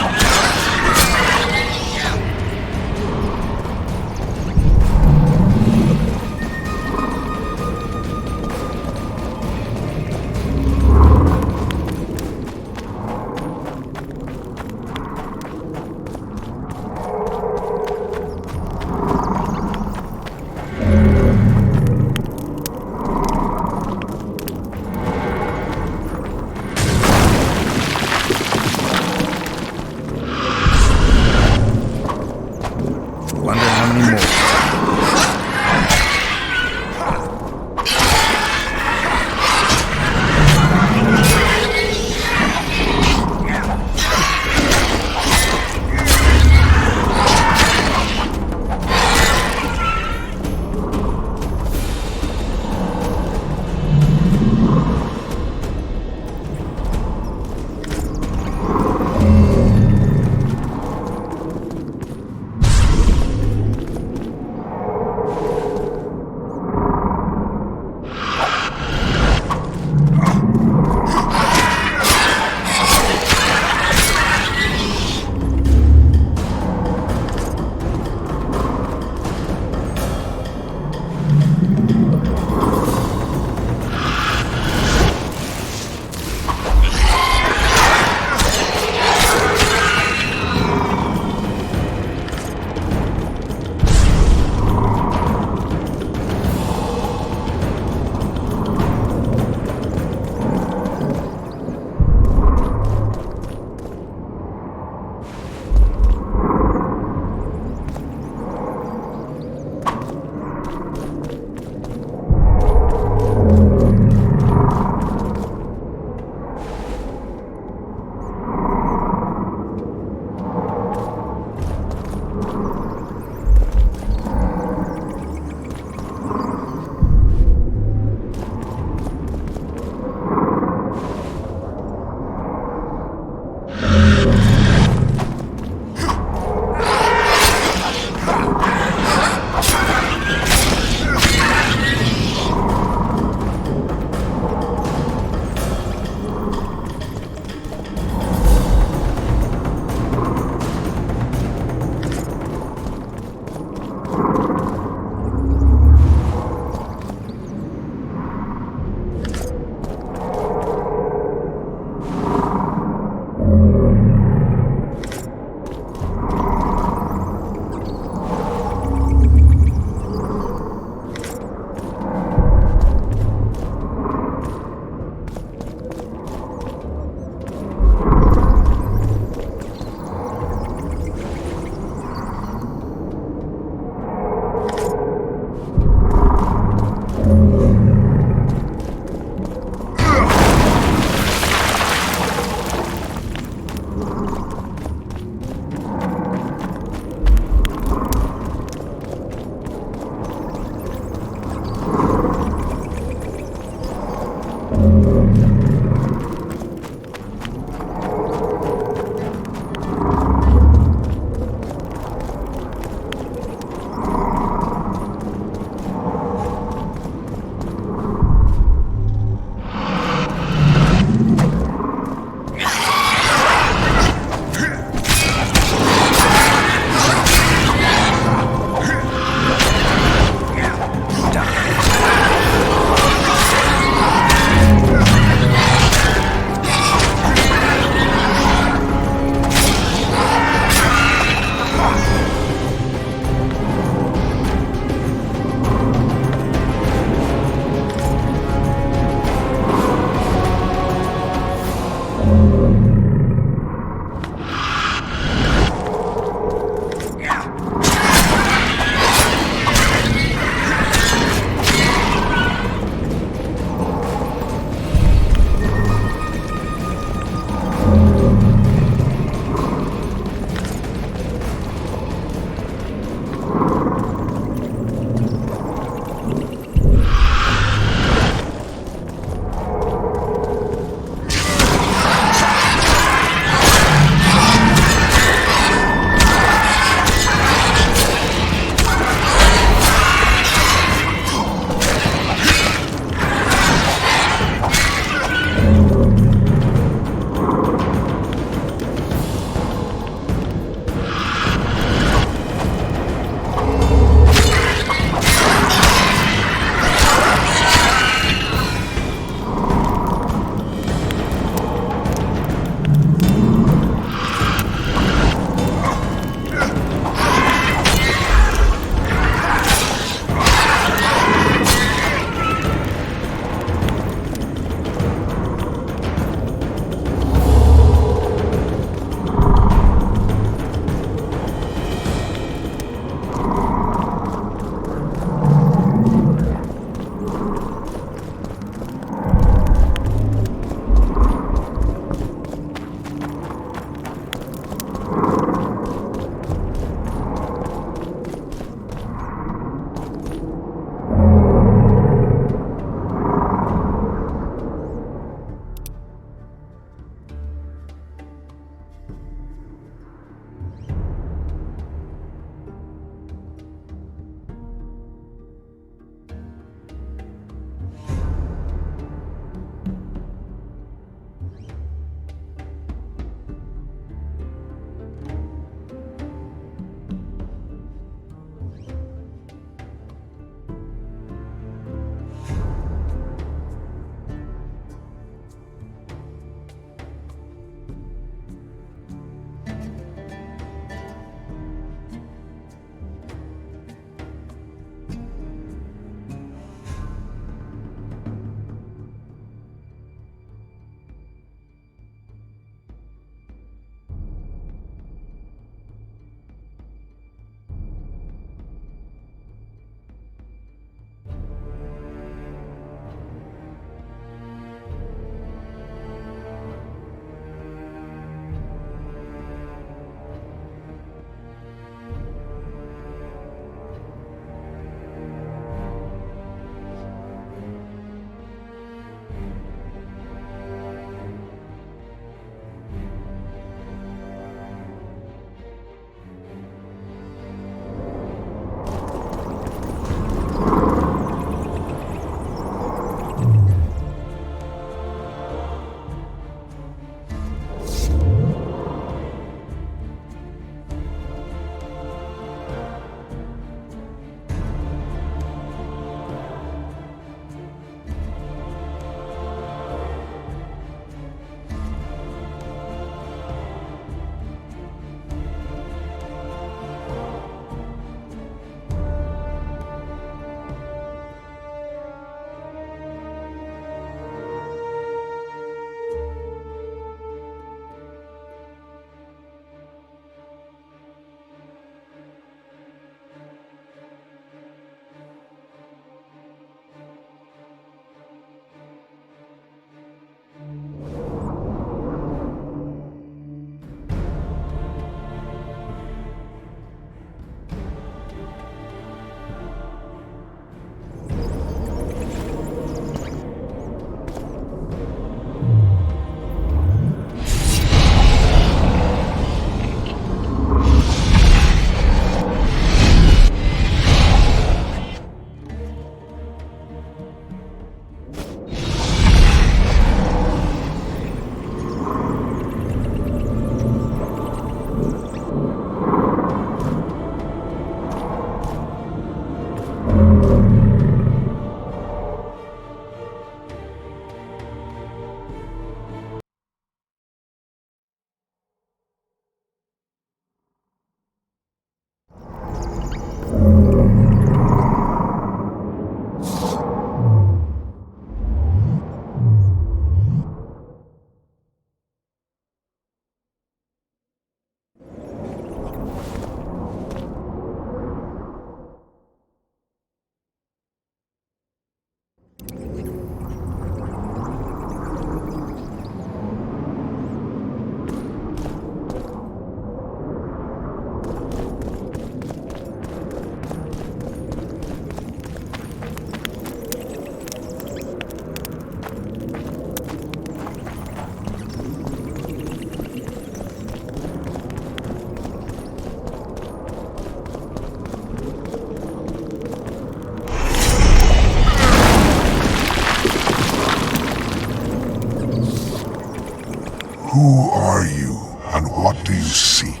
Who are you, and what do you seek?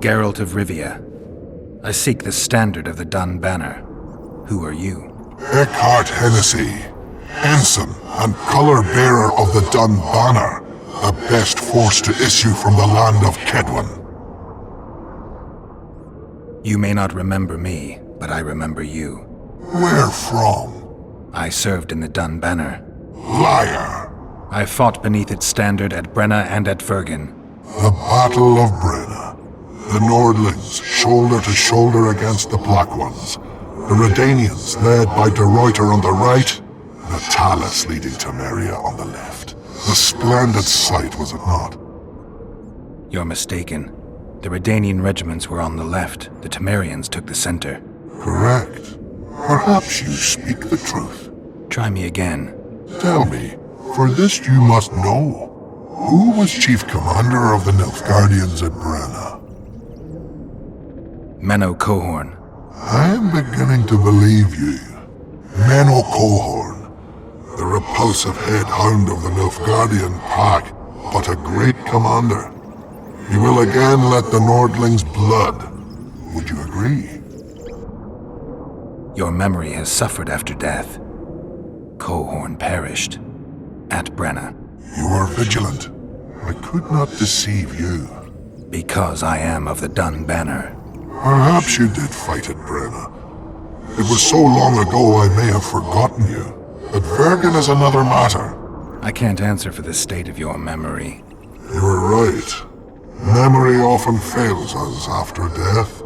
Geralt of Rivia. I seek the standard of the Dun Banner. Who are you? Eckhart Hennessy, ensign and color-bearer of the Dun Banner, the best force to issue from the land of Kedwen. You may not remember me, but I remember you. Where from? I served in the Dun Banner. Liar! I fought beneath its standard at Brenna and at Vergen. The Battle of Brenna. The Nordlings, shoulder to shoulder against the Black Ones. The Redanians, led by De Ruyter on the right. The Talus leading Temeria on the left. A splendid sight, was it not? You're mistaken. The Redanian regiments were on the left. The Temerians took the center. Correct. Perhaps you speak the truth. Try me again. Tell me, for this you must know. Who was chief commander of the Nilfgaardians at Brenna? Menno Cohorn. I am beginning to believe you. Menno Cohorn, the repulsive head hound of the Nilfgaardian pack, but a great commander. He will again let the Nordlings' blood. Would you agree? Your memory has suffered after death. Cohorn perished. At Brenna. You are vigilant. I could not deceive you. Because I am of the Dun Banner. Perhaps you did fight at Brenna. It was so long ago I may have forgotten you. But Vergen is another matter. I can't answer for the state of your memory. You are right. Memory often fails us after death.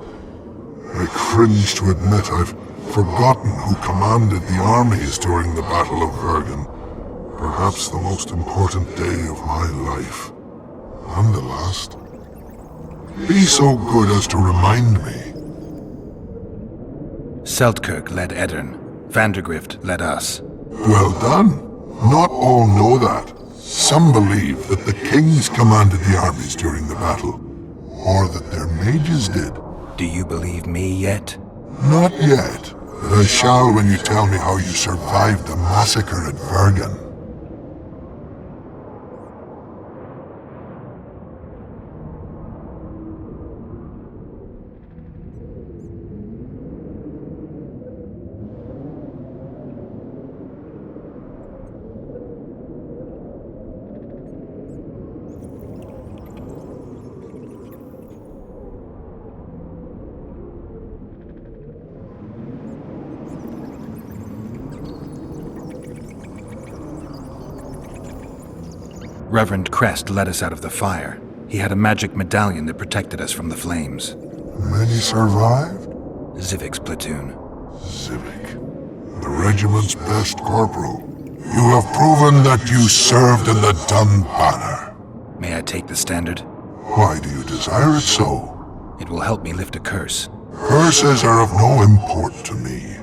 I cringe to admit I've forgotten who commanded the armies during the Battle of Vergen. Perhaps the most important day of my life. And the last. Be so good as to remind me. Seltkirk led Eddern. Vandergrift led us. Well done. Not all know that. Some believe that the kings commanded the armies during the battle, or that their mages did. Do you believe me yet? Not yet, but I shall when you tell me how you survived the massacre at Vergen. Reverend Crest led us out of the fire. He had a magic medallion that protected us from the flames. Many survived? Zivik's platoon. Zivik, the regiment's best corporal. You have proven that you served in the Dun Banner. May I take the standard? Why do you desire it so? It will help me lift a curse. Curses are of no import to me.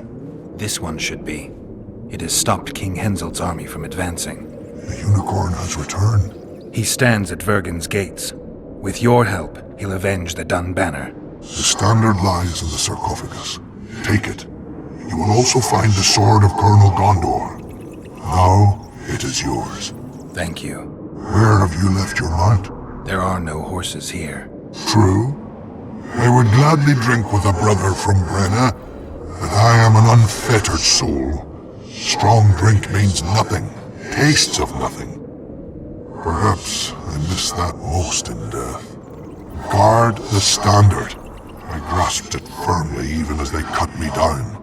This one should be. It has stopped King Henselt's army from advancing. The unicorn has returned. He stands at Vergen's gates. With your help, he'll avenge the Dun Banner. The standard lies in the sarcophagus. Take it. You will also find the sword of Colonel Gondor. Now, it is yours. Thank you. Where have you left your mount? There are no horses here. True. I would gladly drink with a brother from Brenna, but I am an unfettered soul. Strong drink means nothing, tastes of nothing. Perhaps I miss that most in death. Guard the standard. I grasped it firmly even as they cut me down.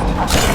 that.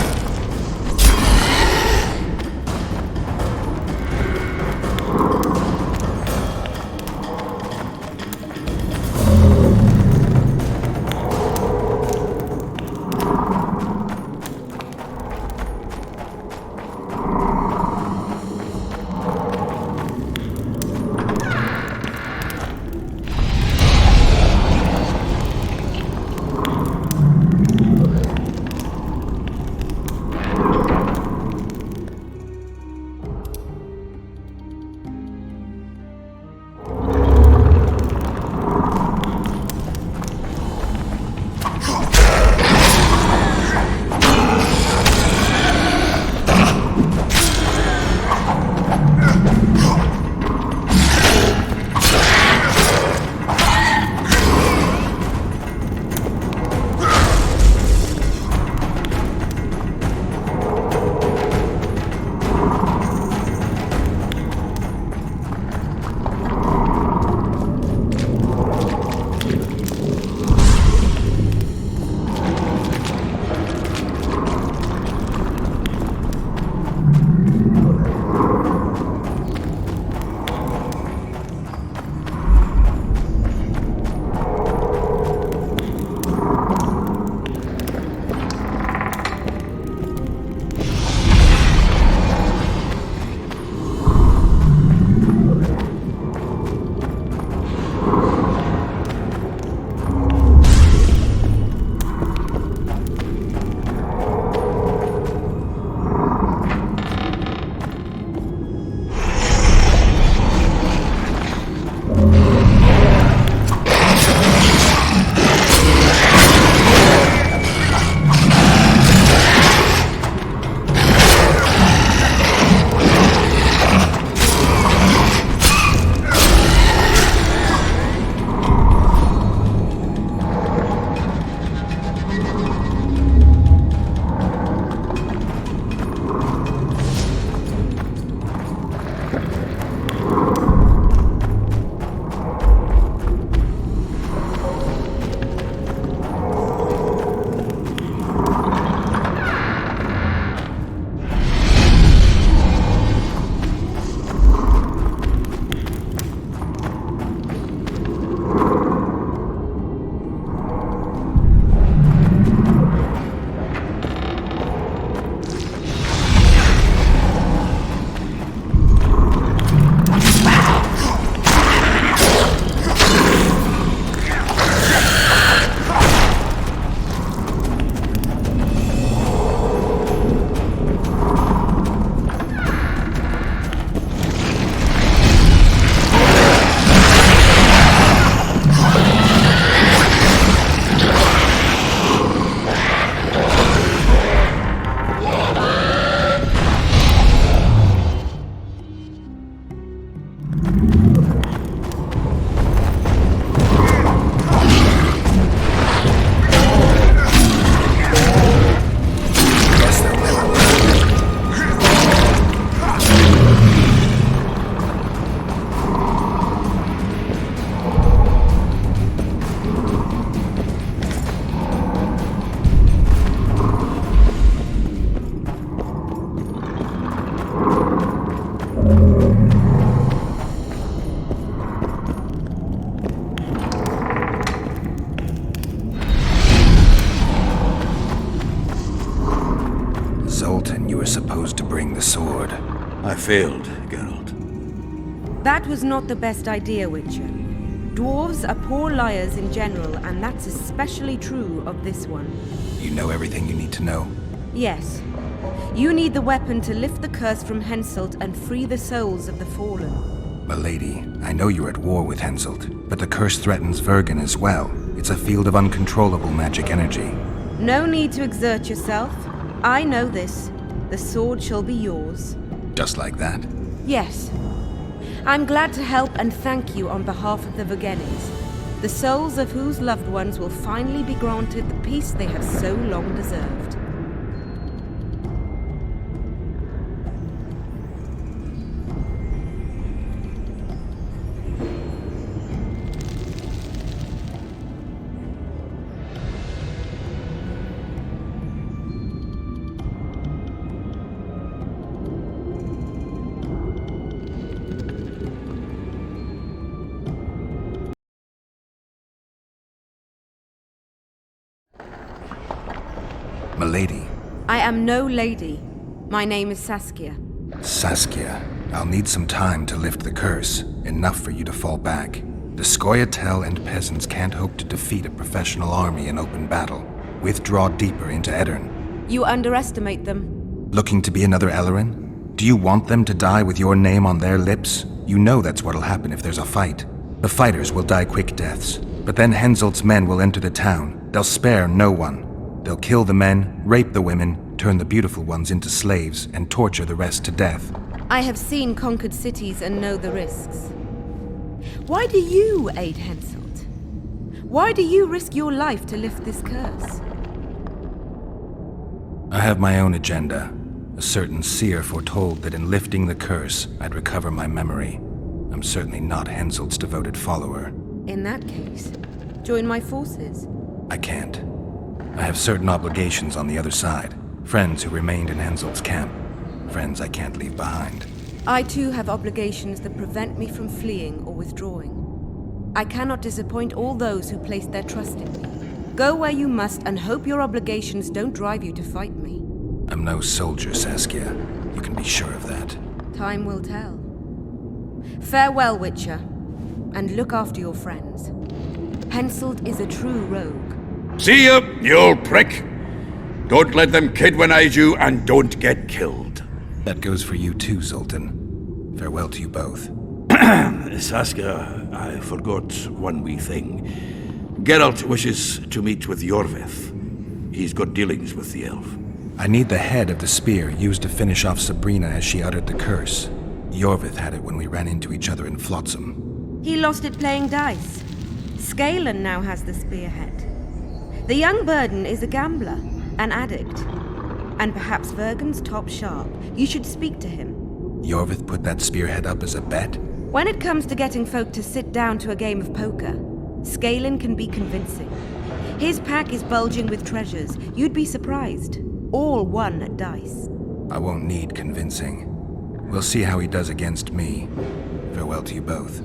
supposed to bring the sword. I failed, Geralt. That was not the best idea, Witcher. Dwarves are poor liars in general, and that's especially true of this one. You know everything you need to know? Yes. You need the weapon to lift the curse from Henselt and free the souls of the fallen. Milady, I know you're at war with Henselt, but the curse threatens Vergen as well. It's a field of uncontrollable magic energy. No need to exert yourself. I know this. The sword shall be yours. Just like that? Yes. I'm glad to help and thank you on behalf of the Vergennes, the souls of whose loved ones will finally be granted the peace they have so long deserved. Milady. I am no lady. My name is Saskia. Saskia, I'll need some time to lift the curse. Enough for you to fall back. The Scoia'tael and peasants can't hope to defeat a professional army in open battle. Withdraw deeper into Edirn. You underestimate them. Looking to be another Ellerin? Do you want them to die with your name on their lips? You know that's what'll happen if there's a fight. The fighters will die quick deaths, but then Henselt's men will enter the town. They'll spare no one. They'll kill the men, rape the women, turn the beautiful ones into slaves, and torture the rest to death. I have seen conquered cities and know the risks. Why do you aid Henselt? Why do you risk your life to lift this curse? I have my own agenda. A certain seer foretold that in lifting the curse, I'd recover my memory. I'm certainly not Henselt's devoted follower. In that case, join my forces. I can't. I have certain obligations on the other side. Friends who remained in Henselt's camp. Friends I can't leave behind. I too have obligations that prevent me from fleeing or withdrawing. I cannot disappoint all those who placed their trust in me. Go where you must and hope your obligations don't drive you to fight me. I'm no soldier, Saskia. You can be sure of that. Time will tell. Farewell, Witcher, and look after your friends. Henselt is a true rogue. See ya, you old prick! Don't let them kidwinize you, and don't get killed. That goes for you too, Zoltan. Farewell to you both. Saskia, I forgot one wee thing. Geralt wishes to meet with Yorvith. He's got dealings with the elf. I need the head of the spear used to finish off Sabrina as she uttered the curse. Yorvith had it when we ran into each other in Flotsam. He lost it playing dice. Scalen now has the spearhead. The young Burden is a gambler, an addict, and perhaps Vergen's top sharp. You should speak to him. Yorvith put that spearhead up as a bet? When it comes to getting folk to sit down to a game of poker, Scalen can be convincing. His pack is bulging with treasures. You'd be surprised. All won at dice. I won't need convincing. We'll see how he does against me. Farewell to you both.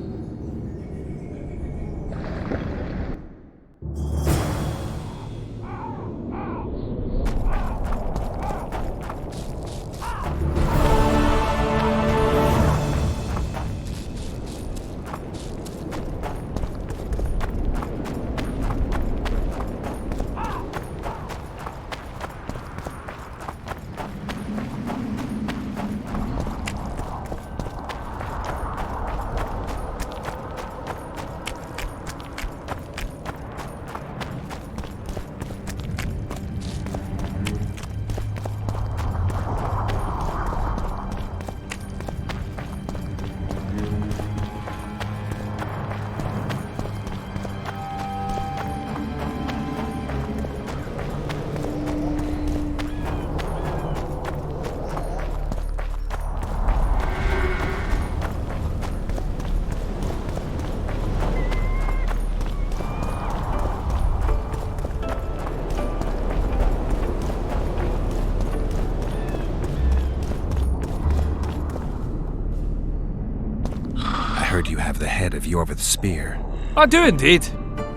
You have the head of Yorvith's spear. I do indeed.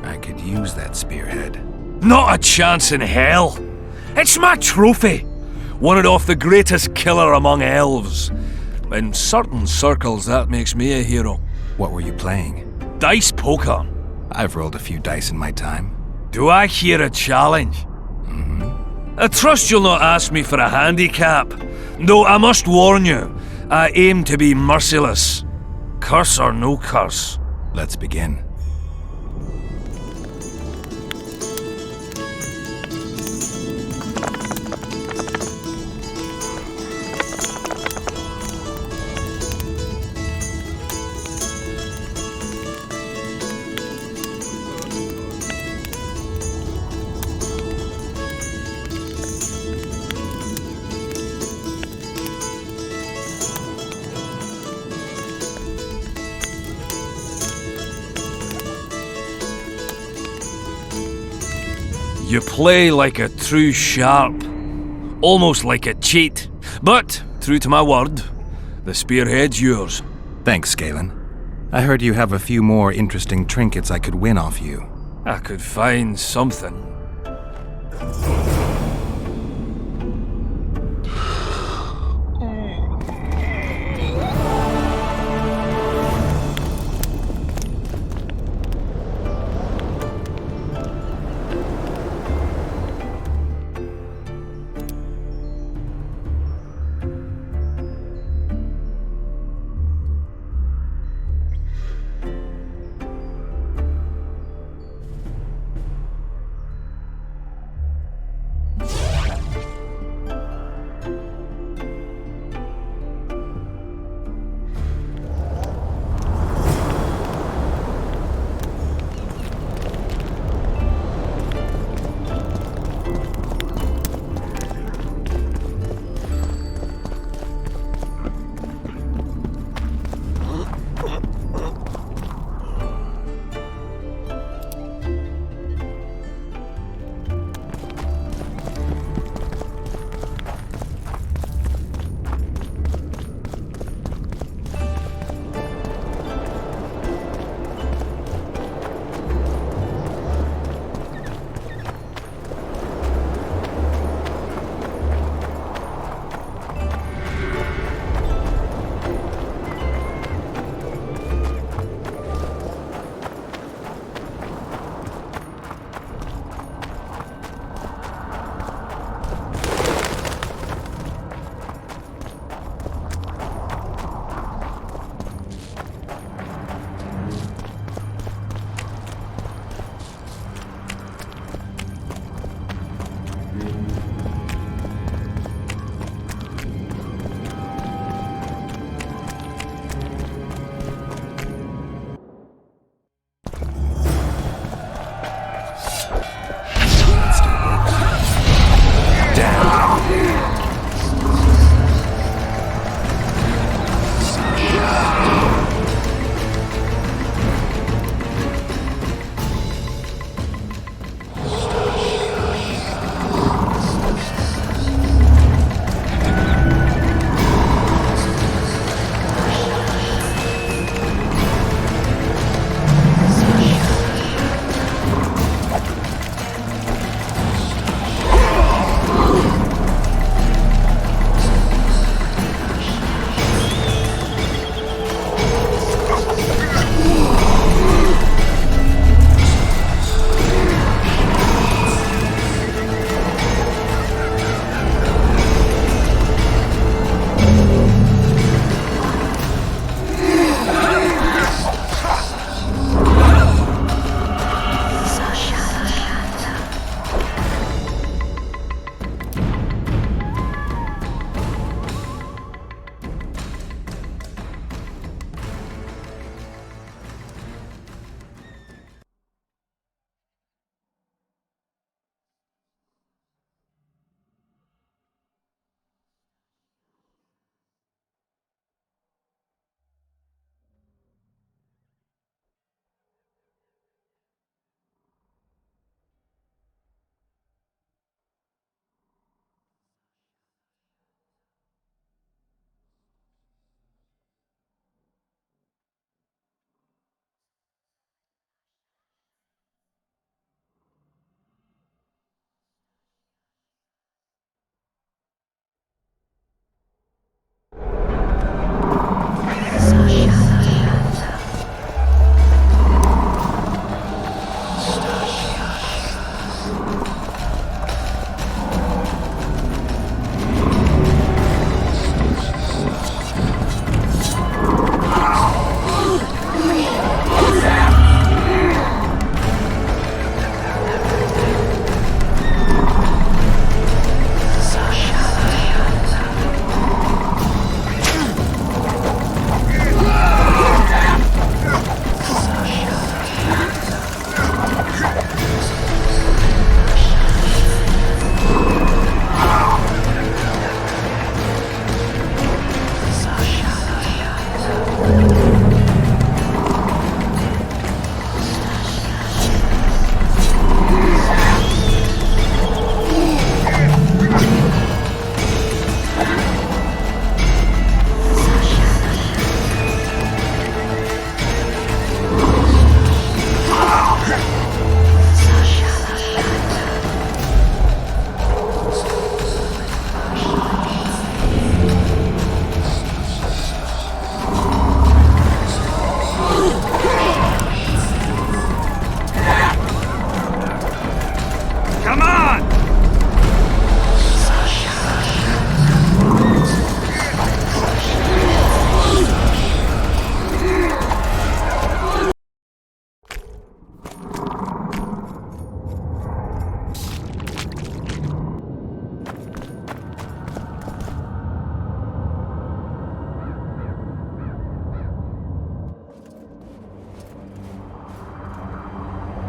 I could use that spearhead. Not a chance in hell. It's my trophy. Won it off the greatest killer among elves. In certain circles, that makes me a hero. What were you playing? Dice poker. I've rolled a few dice in my time. Do I hear a challenge? Mm-hmm. I trust you'll not ask me for a handicap. Though I must warn you, I aim to be merciless. Curse or no curse. Let's begin. You play like a true sharp, almost like a cheat. But, true to my word, the spearhead's yours. Thanks, Scalen. I heard you have a few more interesting trinkets I could win off you. I could find something.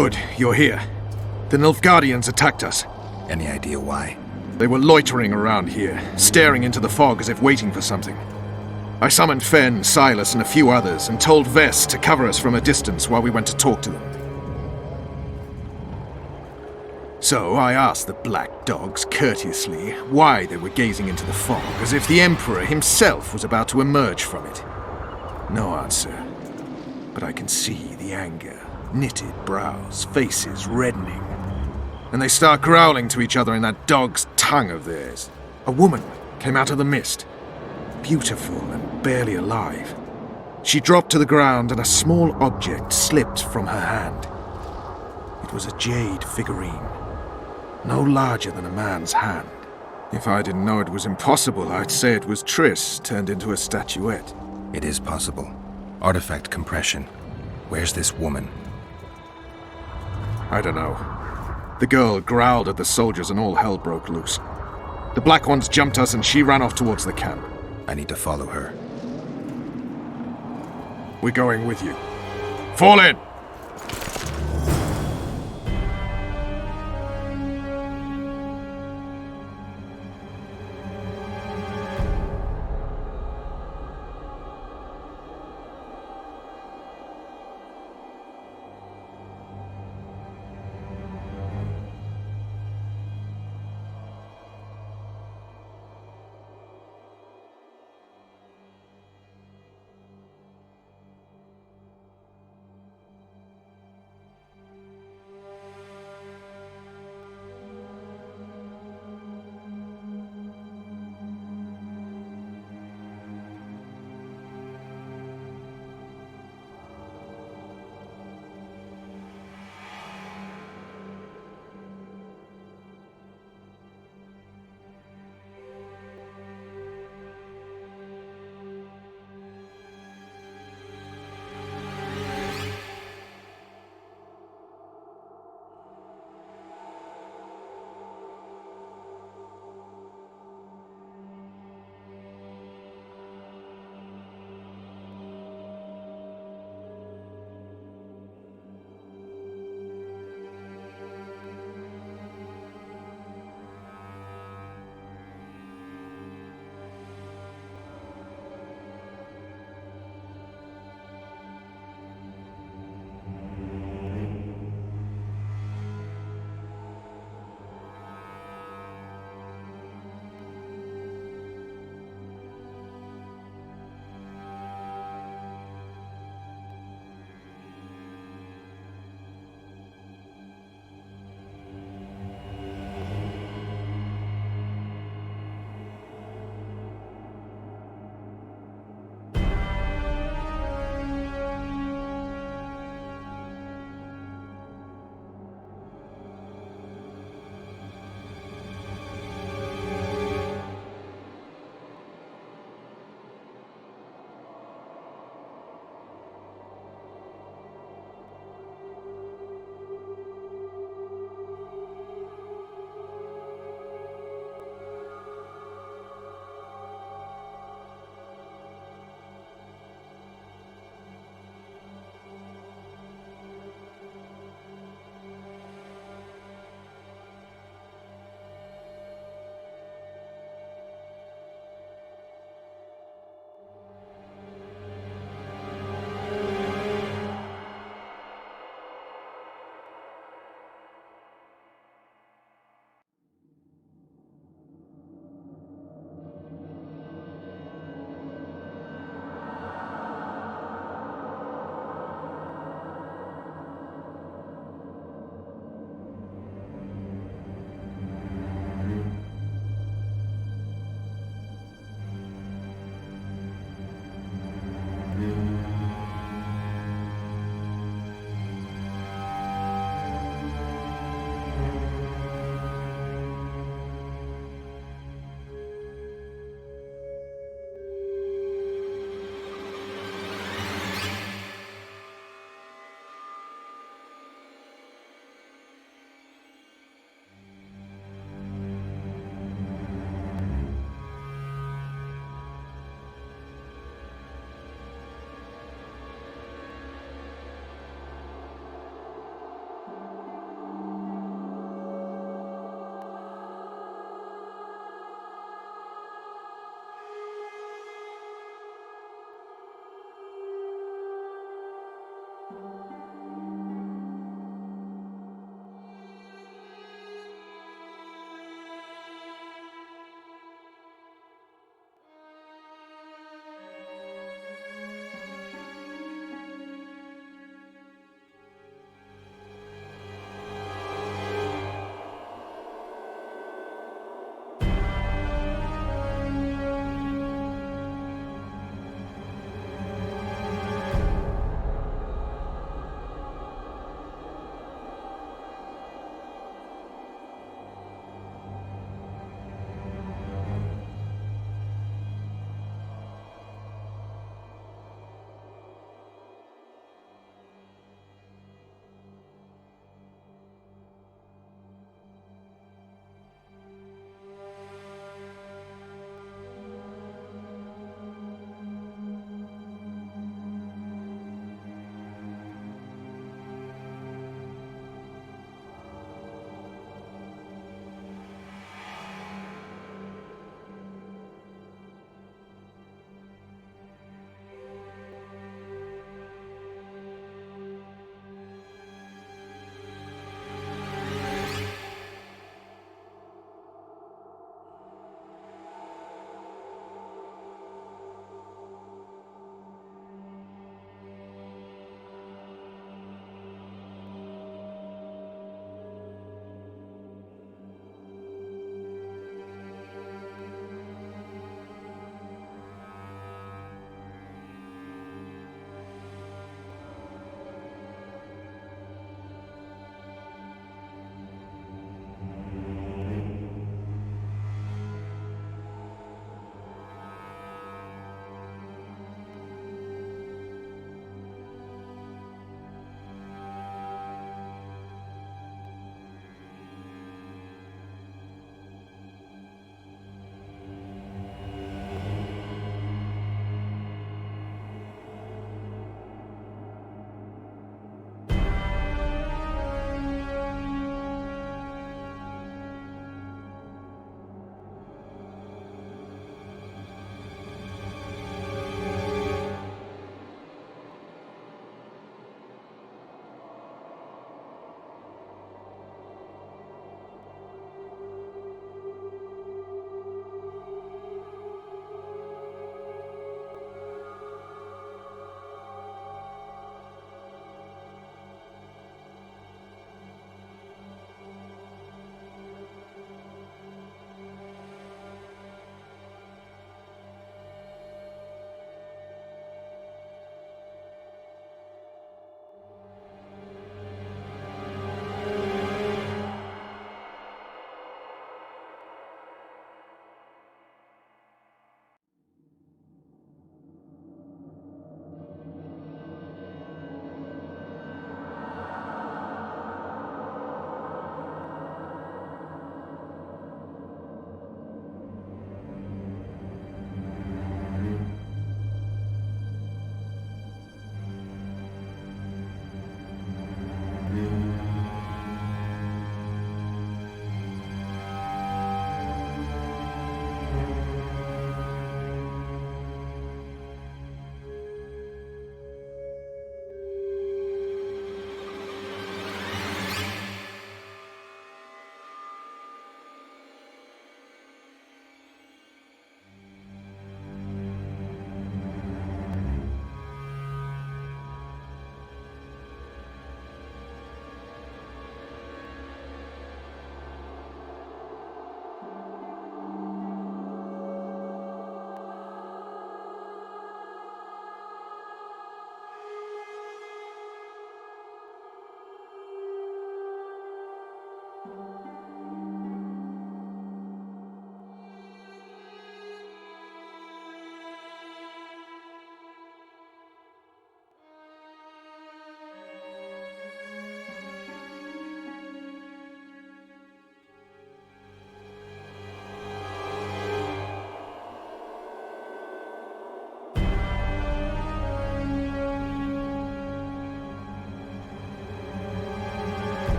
Good, you're here. The Nilfgaardians attacked us. Any idea why? They were loitering around here, staring into the fog as if waiting for something. I summoned Fen, Silas, and a few others, and told Vess to cover us from a distance while we went to talk to them. So I asked the black dogs courteously why they were gazing into the fog, as if the Emperor himself was about to emerge from it. No answer. But I can see the anger, knitted brows, faces reddening. And they start growling to each other in that dog's tongue of theirs. A woman came out of the mist, beautiful and barely alive. She dropped to the ground and a small object slipped from her hand. It was a jade figurine, no larger than a man's hand. If I didn't know it was impossible, I'd say it was Triss turned into a statuette. It is possible. Artifact compression. Where's this woman? I don't know. The girl growled at the soldiers and all hell broke loose. The Black Ones jumped us and she ran off towards the camp. I need to follow her. We're going with you. Fall in!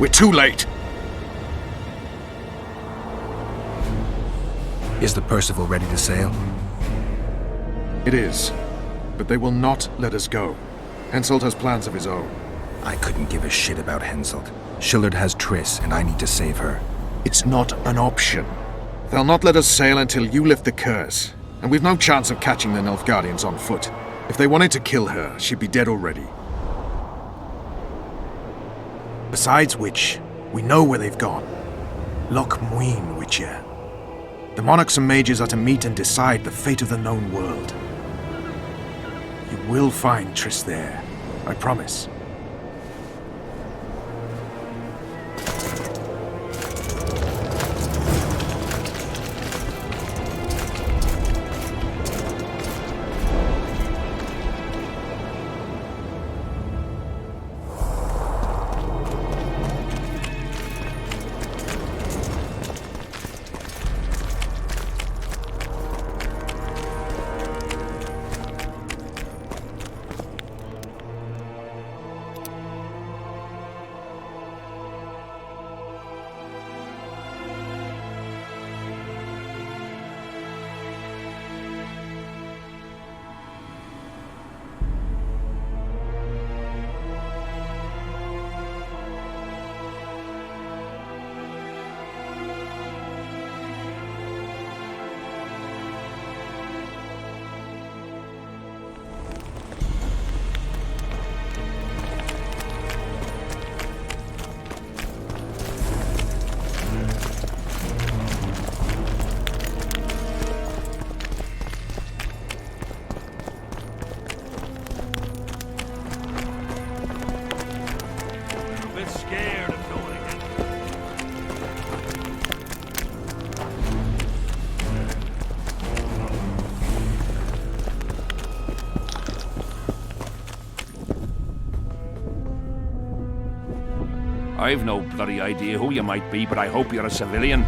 We're too late. Is the Percival ready to sail? It is. But they will not let us go. Henselt has plans of his own. I couldn't give a shit about Henselt. Shillard has Triss, and I need to save her. It's not an option. They'll not let us sail until you lift the curse. And we've no chance of catching the Nilfgaardians on foot. If they wanted to kill her, she'd be dead already. Besides which, we know where they've gone. Loch Muin, Witcher. The monarchs and mages are to meet and decide the fate of the known world. You will find Triss there, I promise. I've no bloody idea who you might be, but I hope you're a civilian.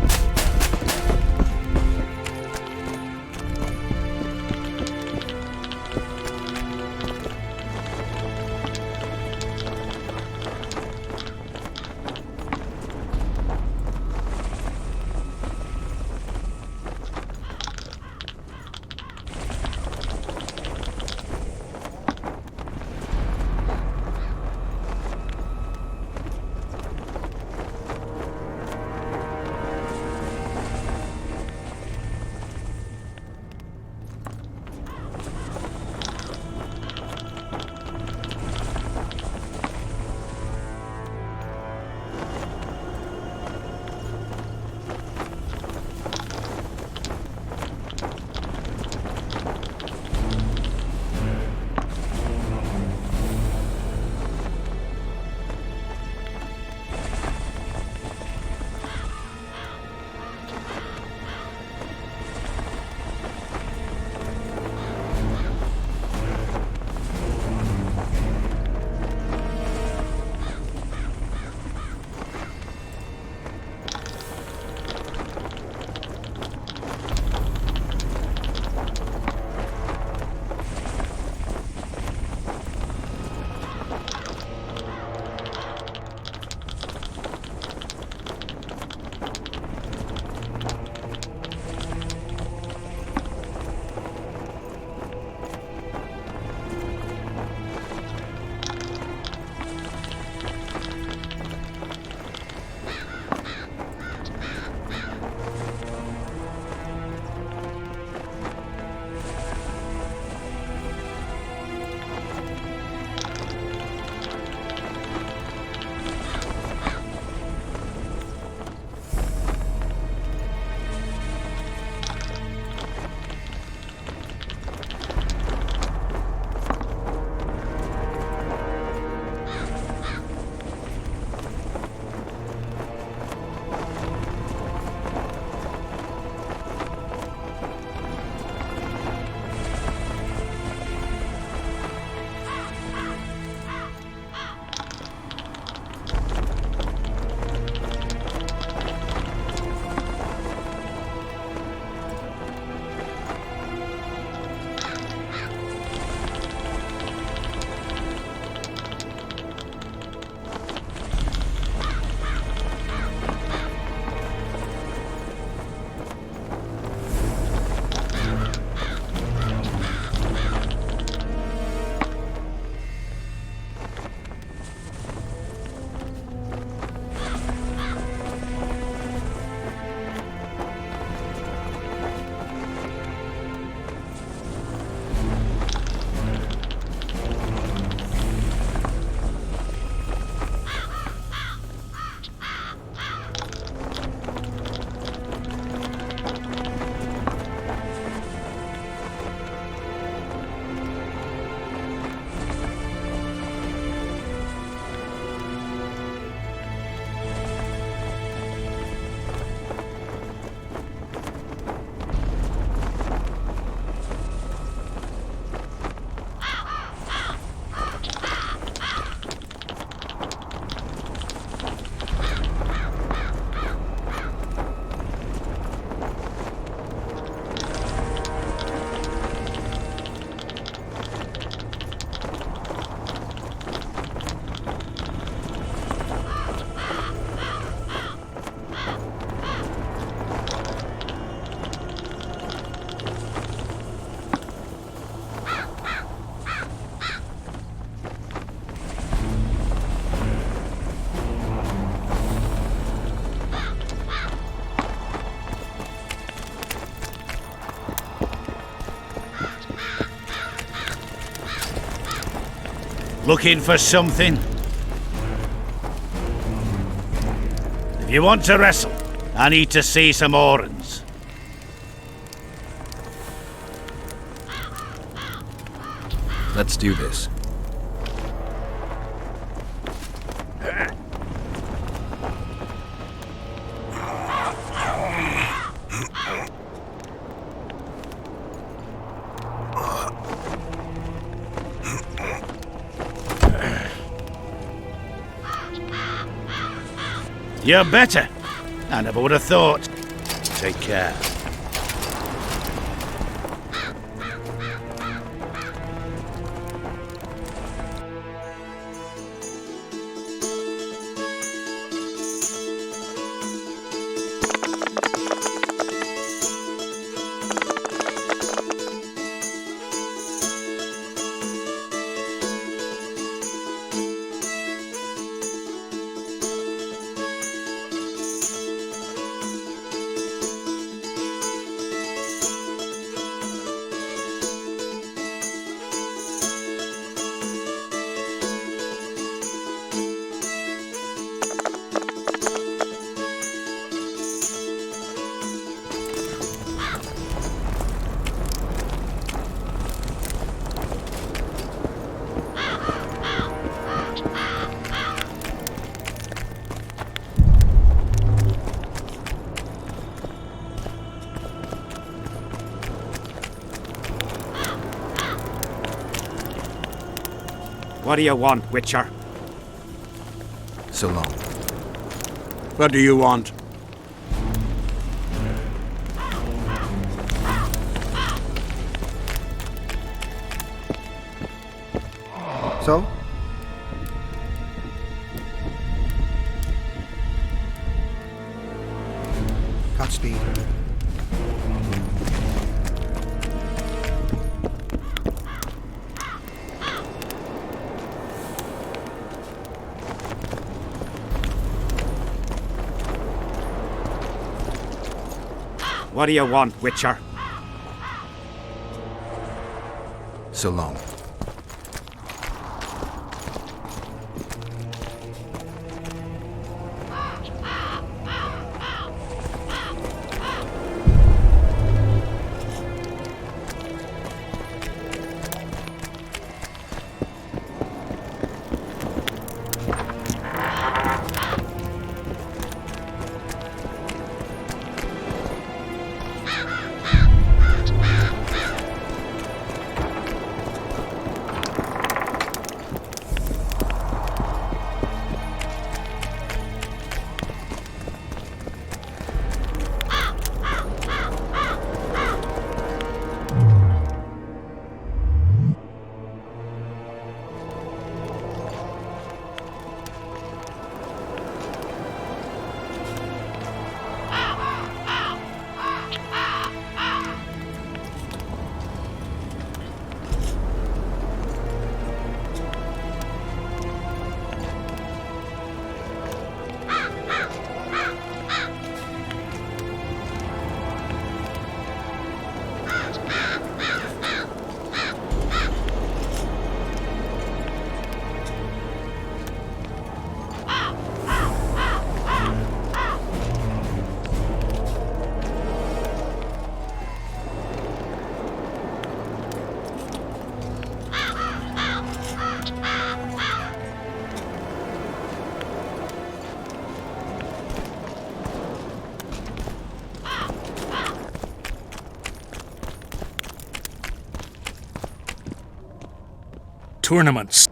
Looking for something? If you want to wrestle, I need to see some horns. Let's do this. You're better. I never would have thought. Take care. What do you want, Witcher? So long. What do you want? So? Godspeed. What do you want, Witcher? So long. Tournaments.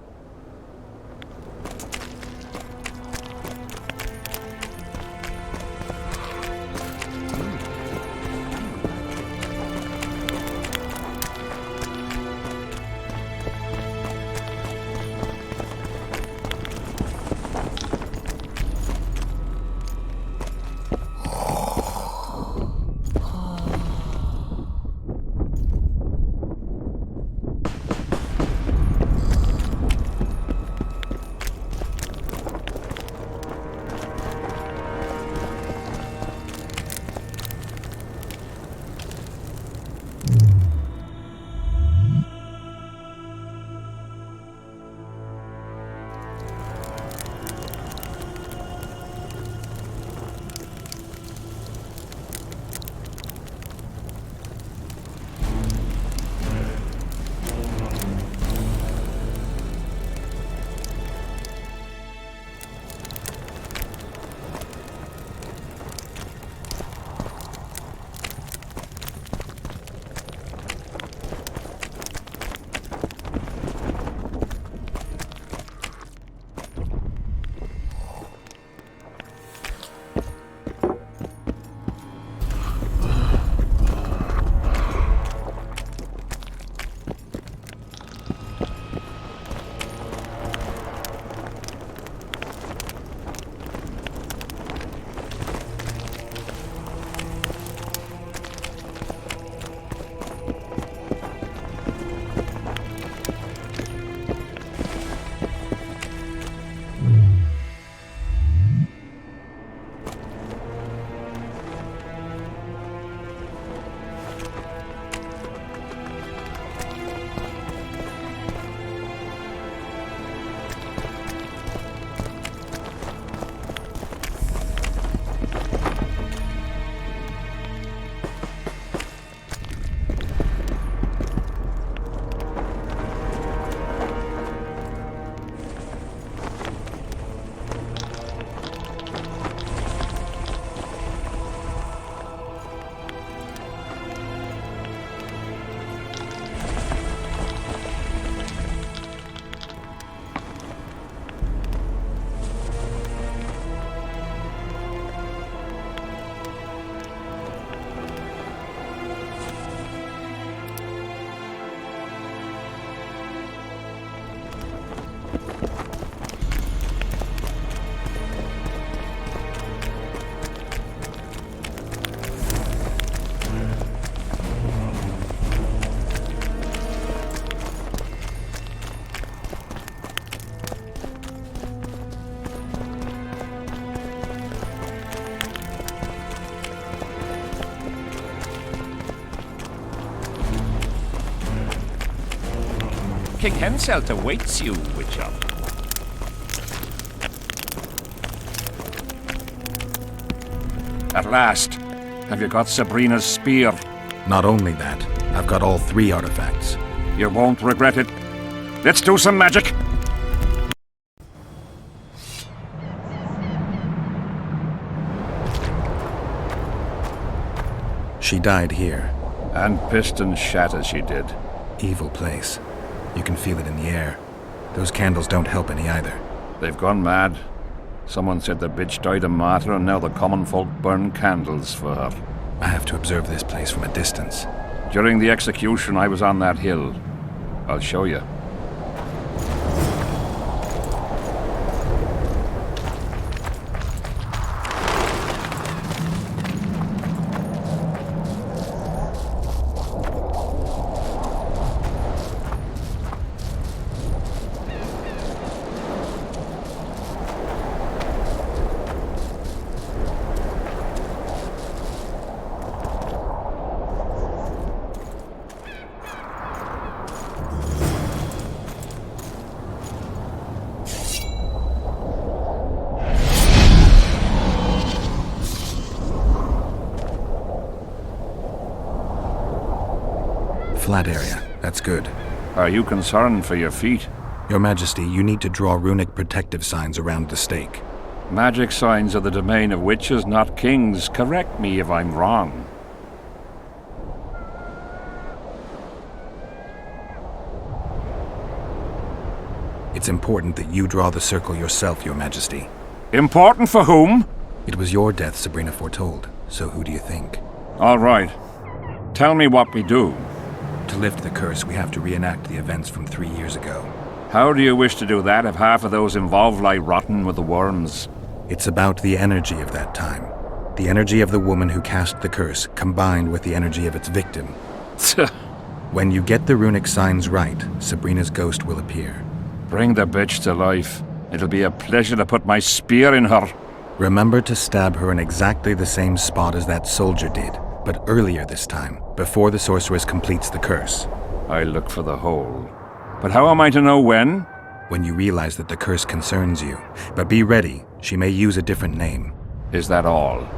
King Henselt awaits you, Witcher. At last. Have you got Sabrina's spear? Not only that, I've got all 3 artifacts. You won't regret it. Let's do some magic! She died here. And pissed and shat as she did. Evil place. You can feel it in the air. Those candles don't help any either. They've gone mad. Someone said the bitch died a martyr and now the common folk burn candles for her. I have to observe this place from a distance. During the execution, I was on that hill. I'll show you. Flat area. That's good. Are you concerned for your feet? Your Majesty, you need to draw runic protective signs around the stake. Magic signs are the domain of witches, not kings. Correct me if I'm wrong. It's important that you draw the circle yourself, Your Majesty. Important for whom? It was your death Sabrina foretold, so who do you think? All right. Tell me what we do. To lift the curse, we have to reenact the events from 3 years ago. How do you wish to do that if half of those involved lie rotten with the worms? It's about the energy of that time. The energy of the woman who cast the curse, combined with the energy of its victim. When you get the runic signs right, Sabrina's ghost will appear. Bring the bitch to life. It'll be a pleasure to put my spear in her. Remember to stab her in exactly the same spot as that soldier did, but earlier this time, before the sorceress completes the curse. I'll look for the hole. But how am I to know when? When you realize that the curse concerns you. But be ready, she may use a different name. Is that all?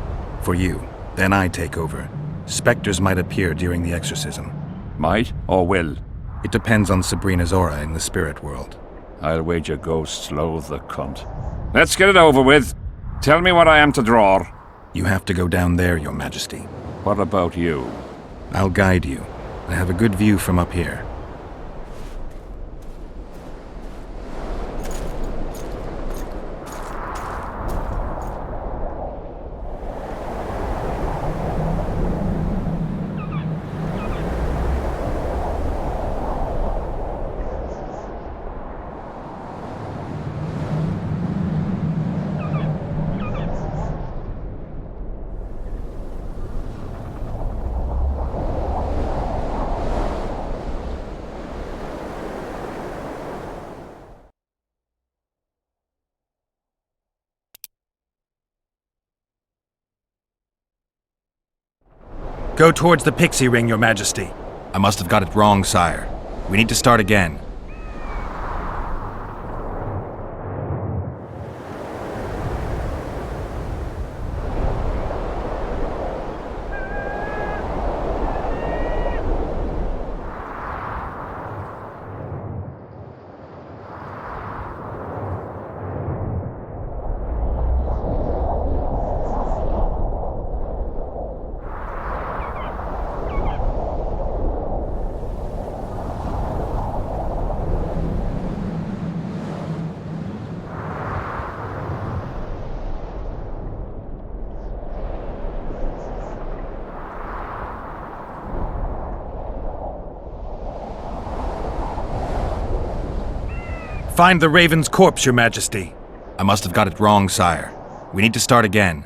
For you. Then I take over. Spectres might appear during the exorcism. Might or will? It depends on Sabrina's aura in the spirit world. I'll wager ghosts loathe the cunt. Let's get it over with. Tell me what I am to draw. You have to go down there, Your Majesty. What about you? I'll guide you. I have a good view from up here. Go towards the pixie ring, Your Majesty. I must have got it wrong, sire. We need to start again. Find the Raven's corpse, Your Majesty. I must have got it wrong, sire. We need to start again.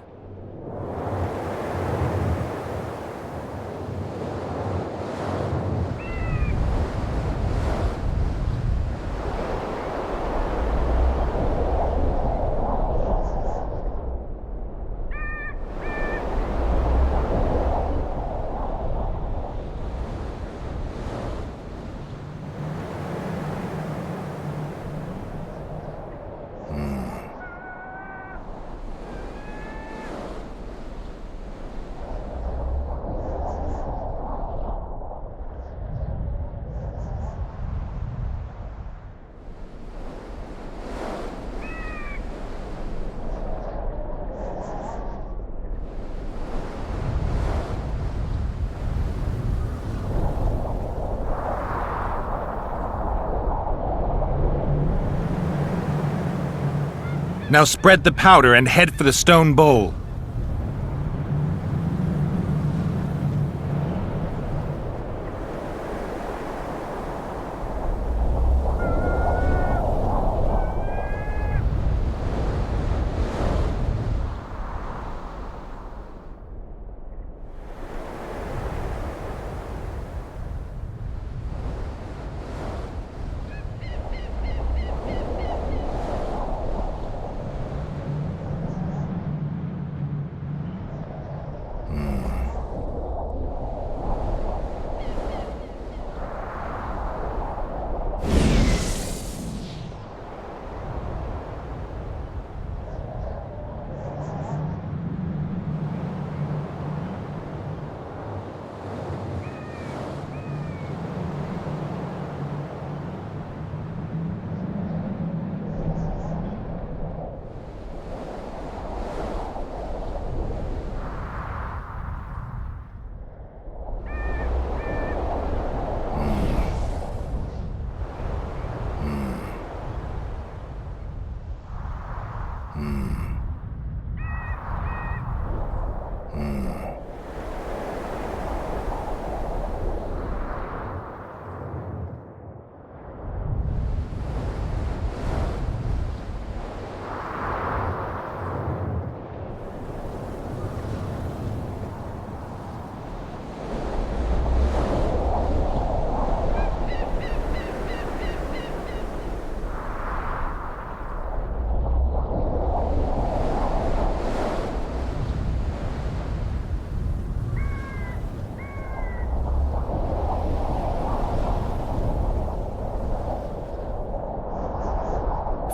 Now spread the powder and head for the stone bowl.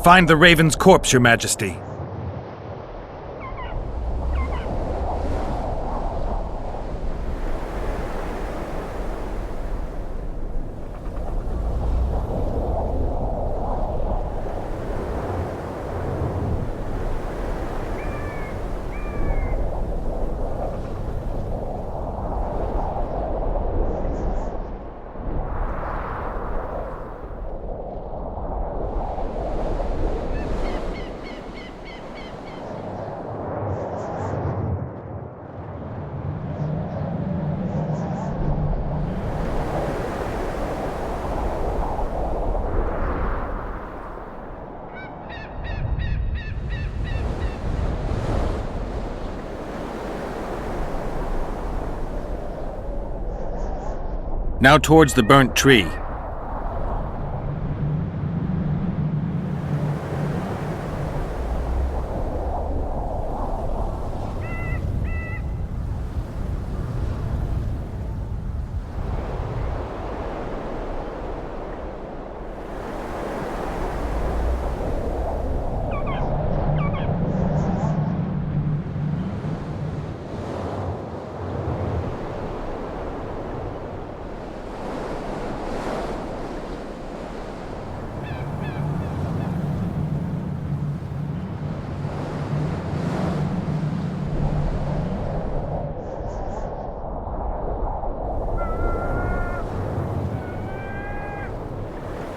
Find the Raven's corpse, Your Majesty. Now towards the burnt tree.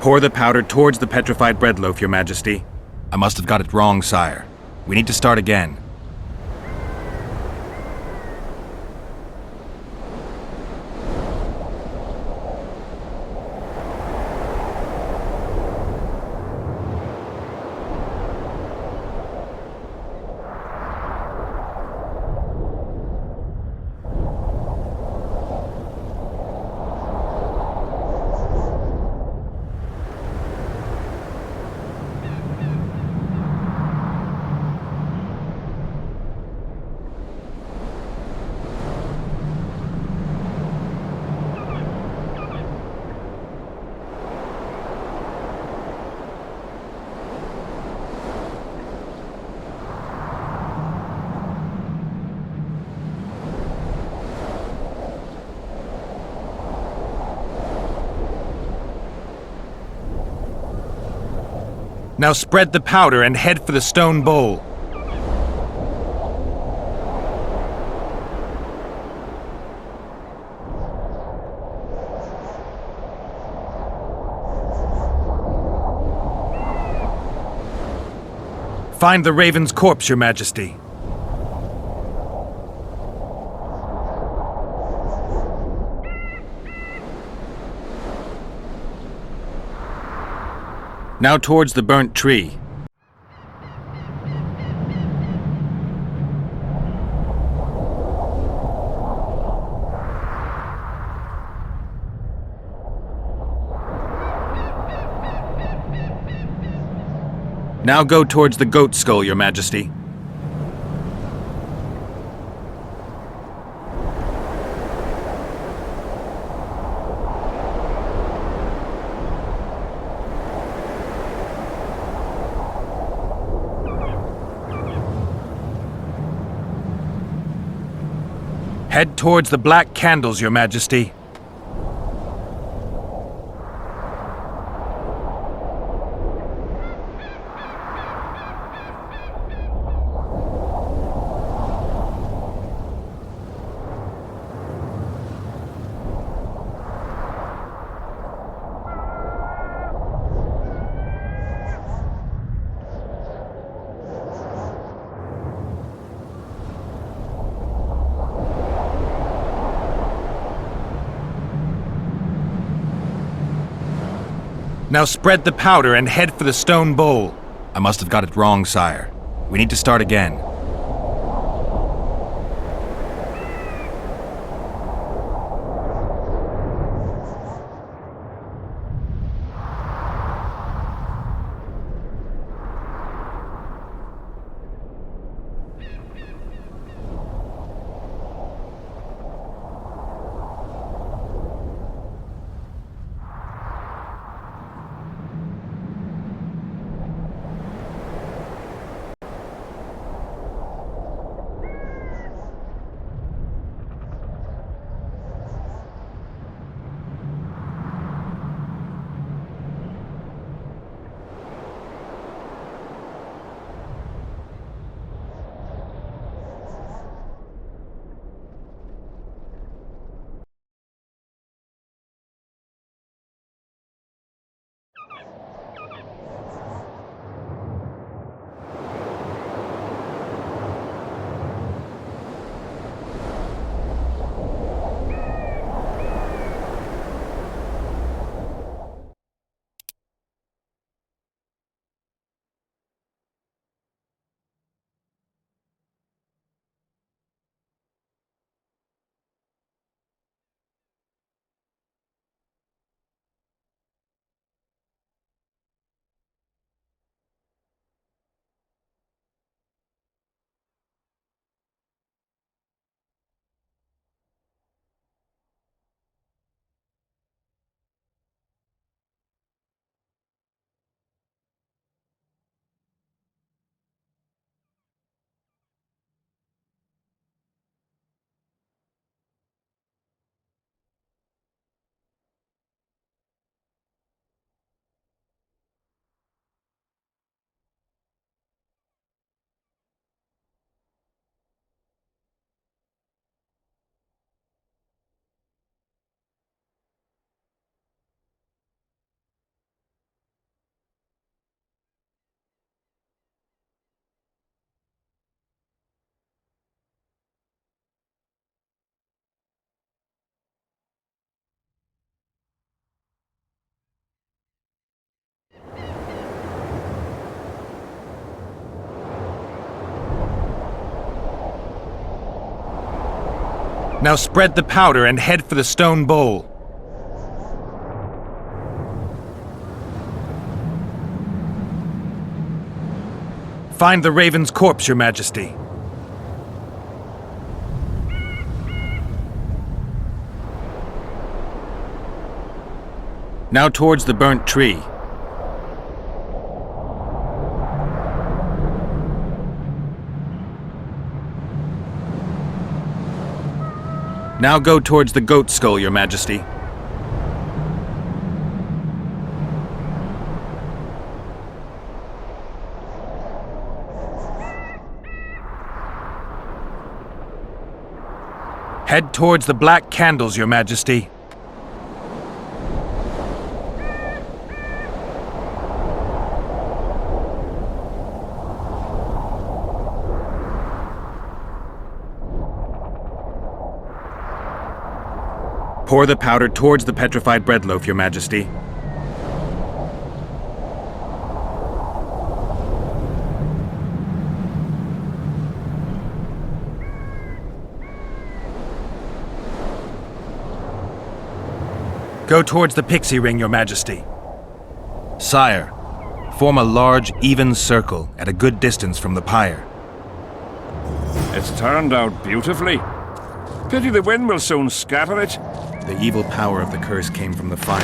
Pour the powder towards the petrified bread loaf, Your Majesty. I must have got it wrong, sire. We need to start again. Now spread the powder and head for the stone bowl. Find the Raven's corpse, Your Majesty. Now towards the burnt tree. Now go towards the goat skull, Your Majesty. Head towards the black candles, Your Majesty. Now spread the powder and head for the stone bowl. I must have got it wrong, sire. We need to start again. Now spread the powder and head for the stone bowl. Find the Raven's corpse, Your Majesty. Now towards the burnt tree. Now go towards the goat skull, Your Majesty. Head towards the black candles, Your Majesty. Pour the powder towards the petrified bread loaf, Your Majesty. Go towards the pixie ring, Your Majesty. Sire, form a large, even circle at a good distance from the pyre. It's turned out beautifully. Pity the wind will soon scatter it. The evil power of the curse came from the fire.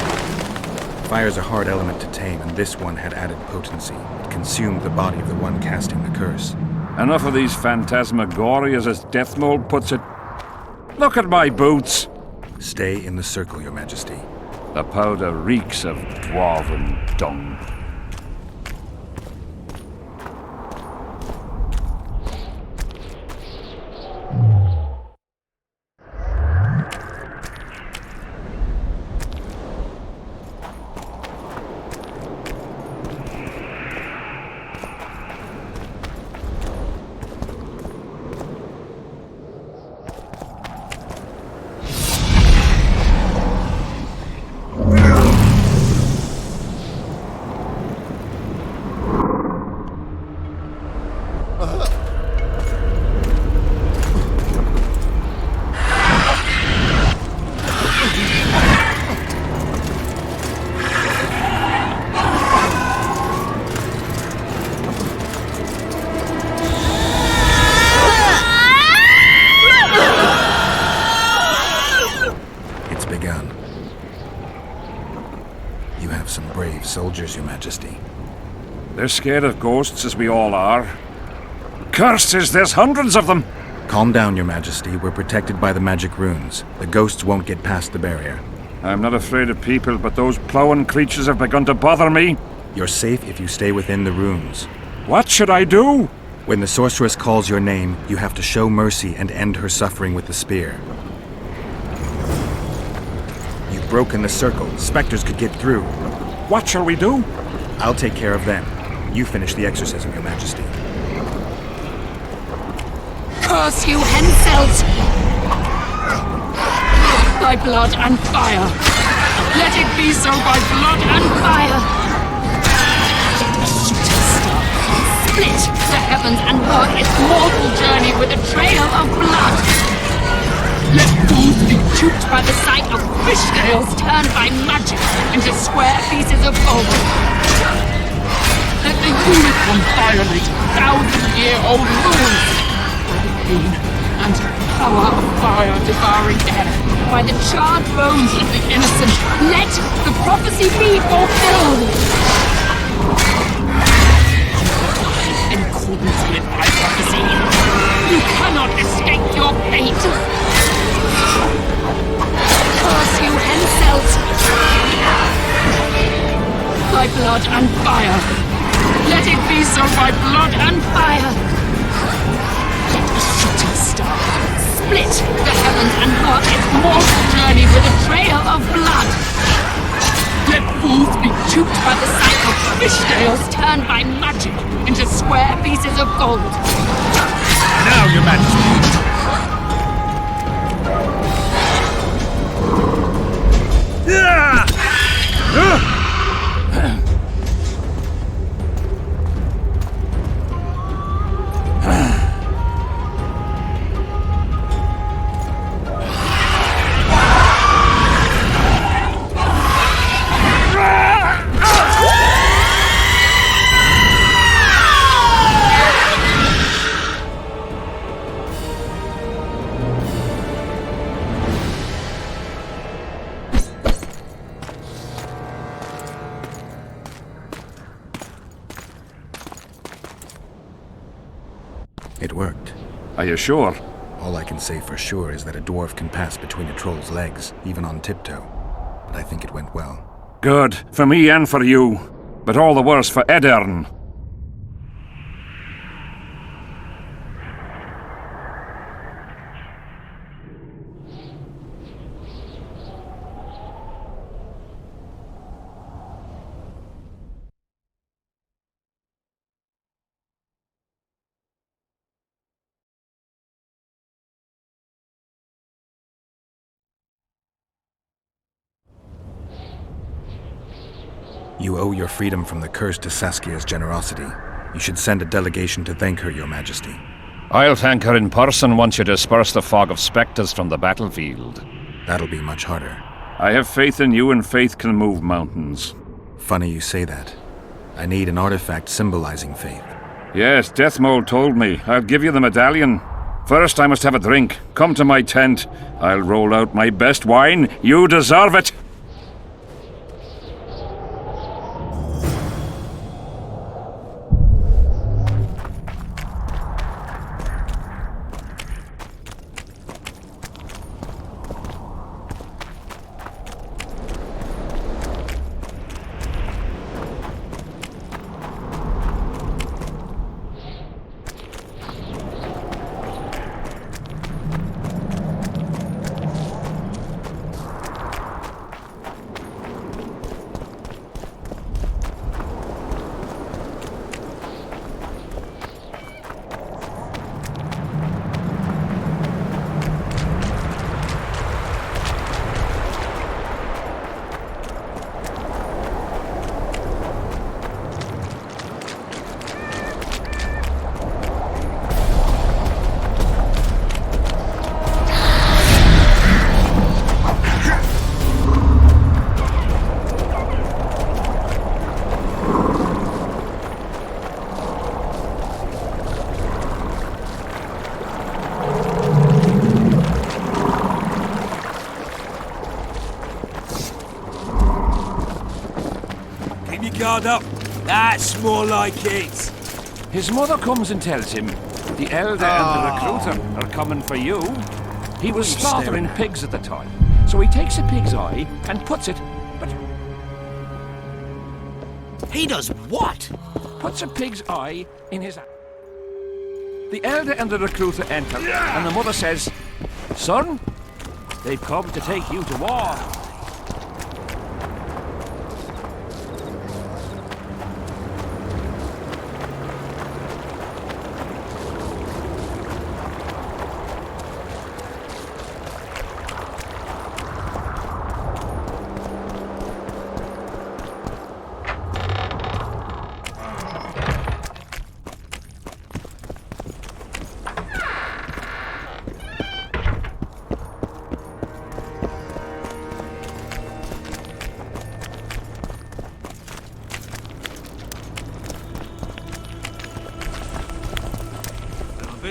Fire's a hard element to tame, and this one had added potency. It consumed the body of the one casting the curse. Enough of these phantasmagorias, as Death Mold puts it. Look at my boots. Stay in the circle, Your Majesty. The powder reeks of dwarven dung. Soldiers, Your Majesty. They're scared of ghosts, as we all are. Cursed is this, hundreds of them! Calm down, Your Majesty. We're protected by the magic runes. The ghosts won't get past the barrier. I'm not afraid of people, but those plowing creatures have begun to bother me. You're safe if you stay within the runes. What should I do? When the sorceress calls your name, you have to show mercy and end her suffering with the spear. You've broken the circle. Spectres could get through. What shall we do? I'll take care of them. You finish the exorcism, Your Majesty. Curse you, Henselt! By blood and fire! Let it be so by blood and fire! Let a shooting star split the heavens and mark its mortal journey with a trail of blood! Let fools be duped by the sight of fish scales turned by magic into square pieces of gold. Let the unicorn violate thousand-year-old rules by the pain and power of fire devouring air, by the charred bones of the innocent. Let the prophecy be fulfilled! In accordance with my prophecy, you cannot escape your fate! Curse you, Henselt! By blood and fire! Let it be so by blood and fire! Let a shooting star split the heavens and mark its mortal journey with a trail of blood! Let fools be duped by the sight of fish scales turned by magic into square pieces of gold! Now, Your Majesty! It worked. Are you sure? All I can say for sure is that a dwarf can pass between a troll's legs, even on tiptoe. But I think it went well. Good. For me and for you. But all the worse for Edern. You owe your freedom from the curse to Saskia's generosity. You should send a delegation to thank her, Your Majesty. I'll thank her in person once you disperse the fog of spectres from the battlefield. That'll be much harder. I have faith in you, and faith can move mountains. Funny you say that. I need an artifact symbolizing faith. Yes, Deathmold told me. I'll give you the medallion. First, I must have a drink. Come to my tent. I'll roll out my best wine. You deserve it! Guard up. That's more like it. His mother comes and tells him the elder and the recruiter are coming for you. He was slaughtering pigs at the time, so he takes a pig's eye and puts it... But he does what? Puts a pig's eye in his... The elder and the recruiter enter, and the mother says, "Son, they've come to take you to war."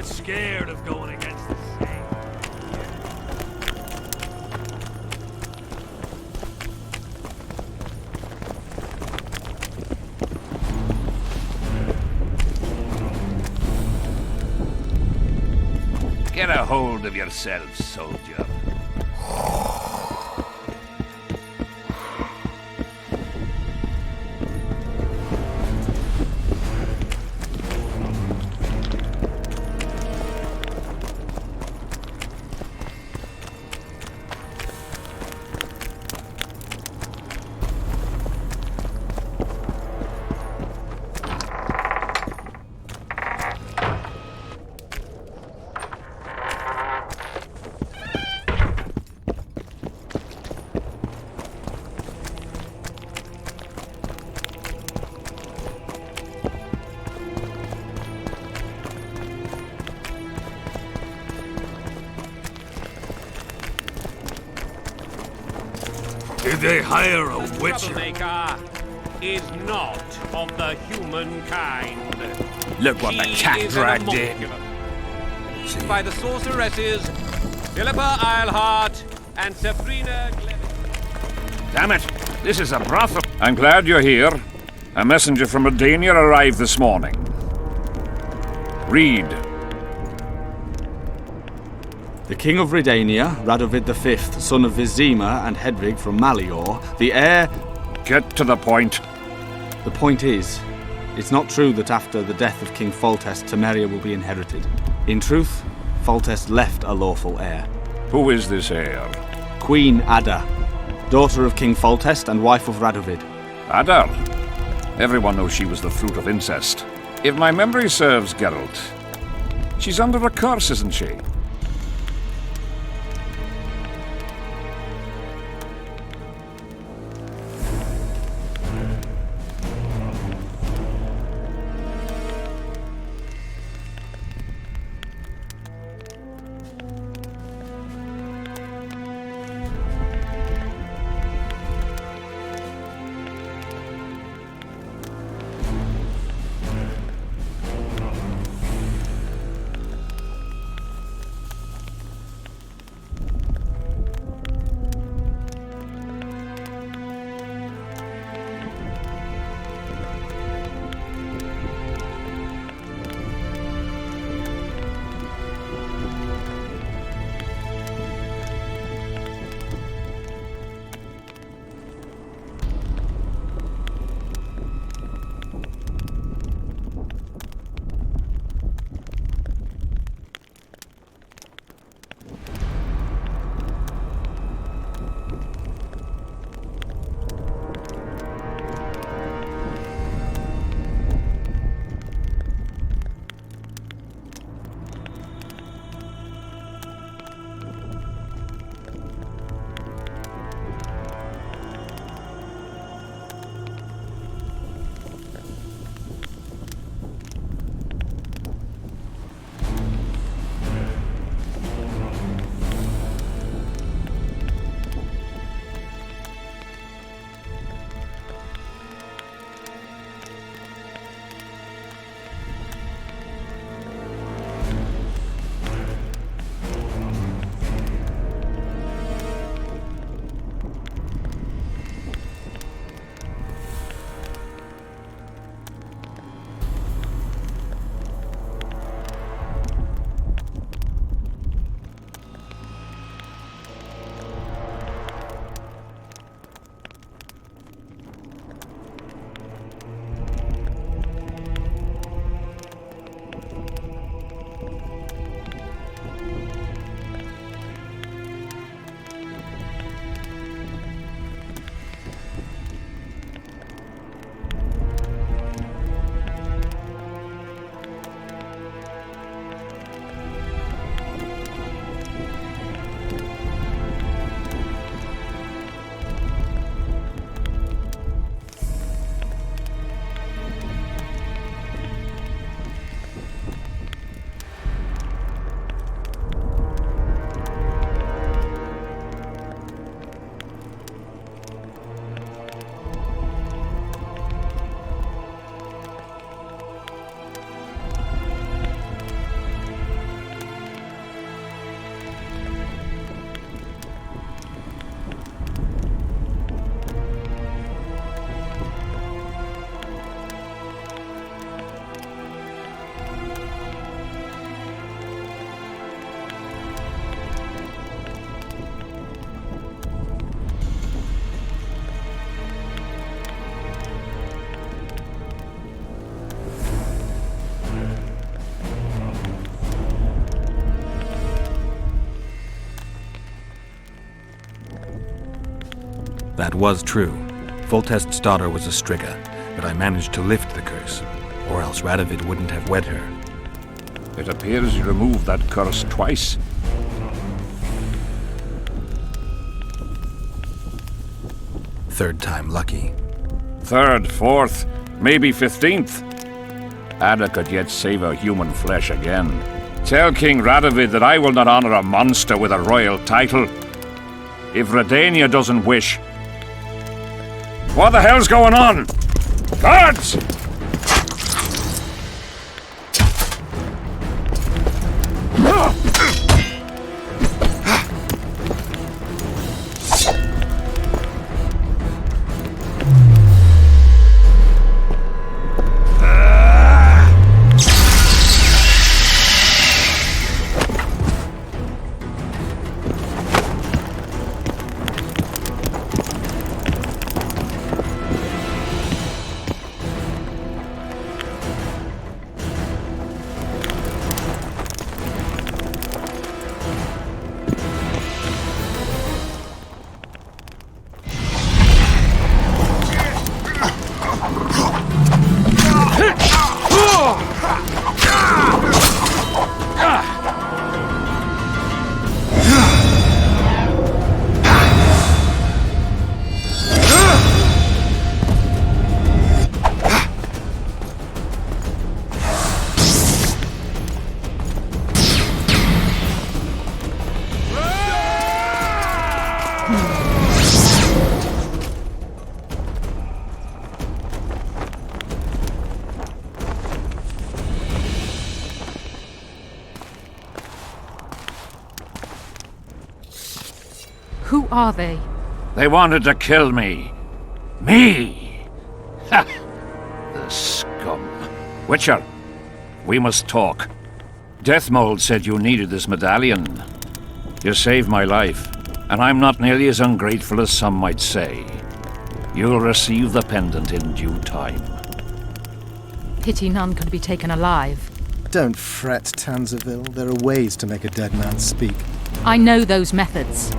Scared of going against the sea. Get a hold of yourself, soldier. Did they hire a witcher? Troublemaker is not of the human kind. Look what the cat dragged in. By the sorceresses, Philippa Eilhart and Sabrina Damn it! This is a brothel. I'm glad you're here. A messenger from Redania arrived this morning. Read. The King of Redania, Radovid V, son of Vizima and Hedvig from Malior, the heir... Get to the point. The point is, it's not true that after the death of King Foltest, Temeria will be inherited. In truth, Foltest left a lawful heir. Who is this heir? Queen Ada, daughter of King Foltest and wife of Radovid. Ada? Everyone knows she was the fruit of incest. If my memory serves, Geralt, she's under a curse, isn't she? That was true. Foltest's daughter was a Striga, but I managed to lift the curse, or else Radovid wouldn't have wed her. It appears you removed that curse twice. Third time lucky. Third, fourth, maybe 15th. Ada could yet savour human flesh again. Tell King Radovid that I will not honour a monster with a royal title. If Redania doesn't wish... What the hell's going on? Guards! Who are they? They wanted to kill me. Me! Ha! The scum. Witcher, we must talk. Deathmold said you needed this medallion. You saved my life, and I'm not nearly as ungrateful as some might say. You'll receive the pendant in due time. Pity none could be taken alive. Don't fret, Tanzaville. There are ways to make a dead man speak. I know those methods.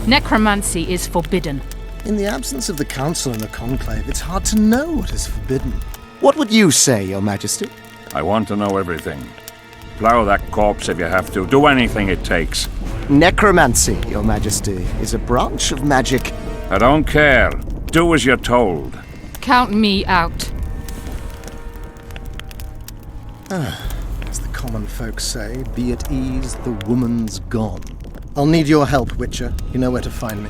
Necromancy is forbidden. In the absence of the Council and the Conclave, it's hard to know what is forbidden. What would you say, Your Majesty? I want to know everything. Plow that corpse if you have to. Do anything it takes. Necromancy, Your Majesty, is a branch of magic. I don't care. Do as you're told. Count me out. As the common folk say, be at ease, the woman's gone. I'll need your help, Witcher. You know where to find me.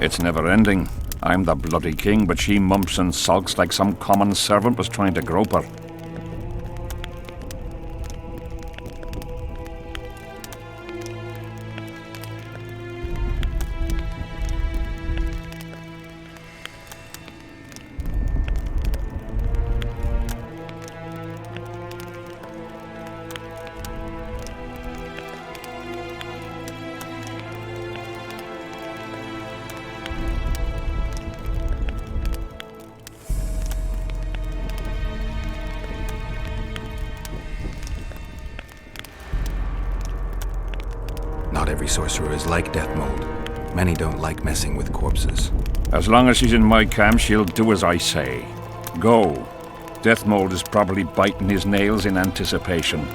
It's never ending. I'm the bloody king, but she mumps and sulks like some common servant was trying to grope her. Not every sorcerer is like Deathmold. Many don't like messing with corpses. As long as she's in my camp, she'll do as I say. Go. Deathmold is probably biting his nails in anticipation.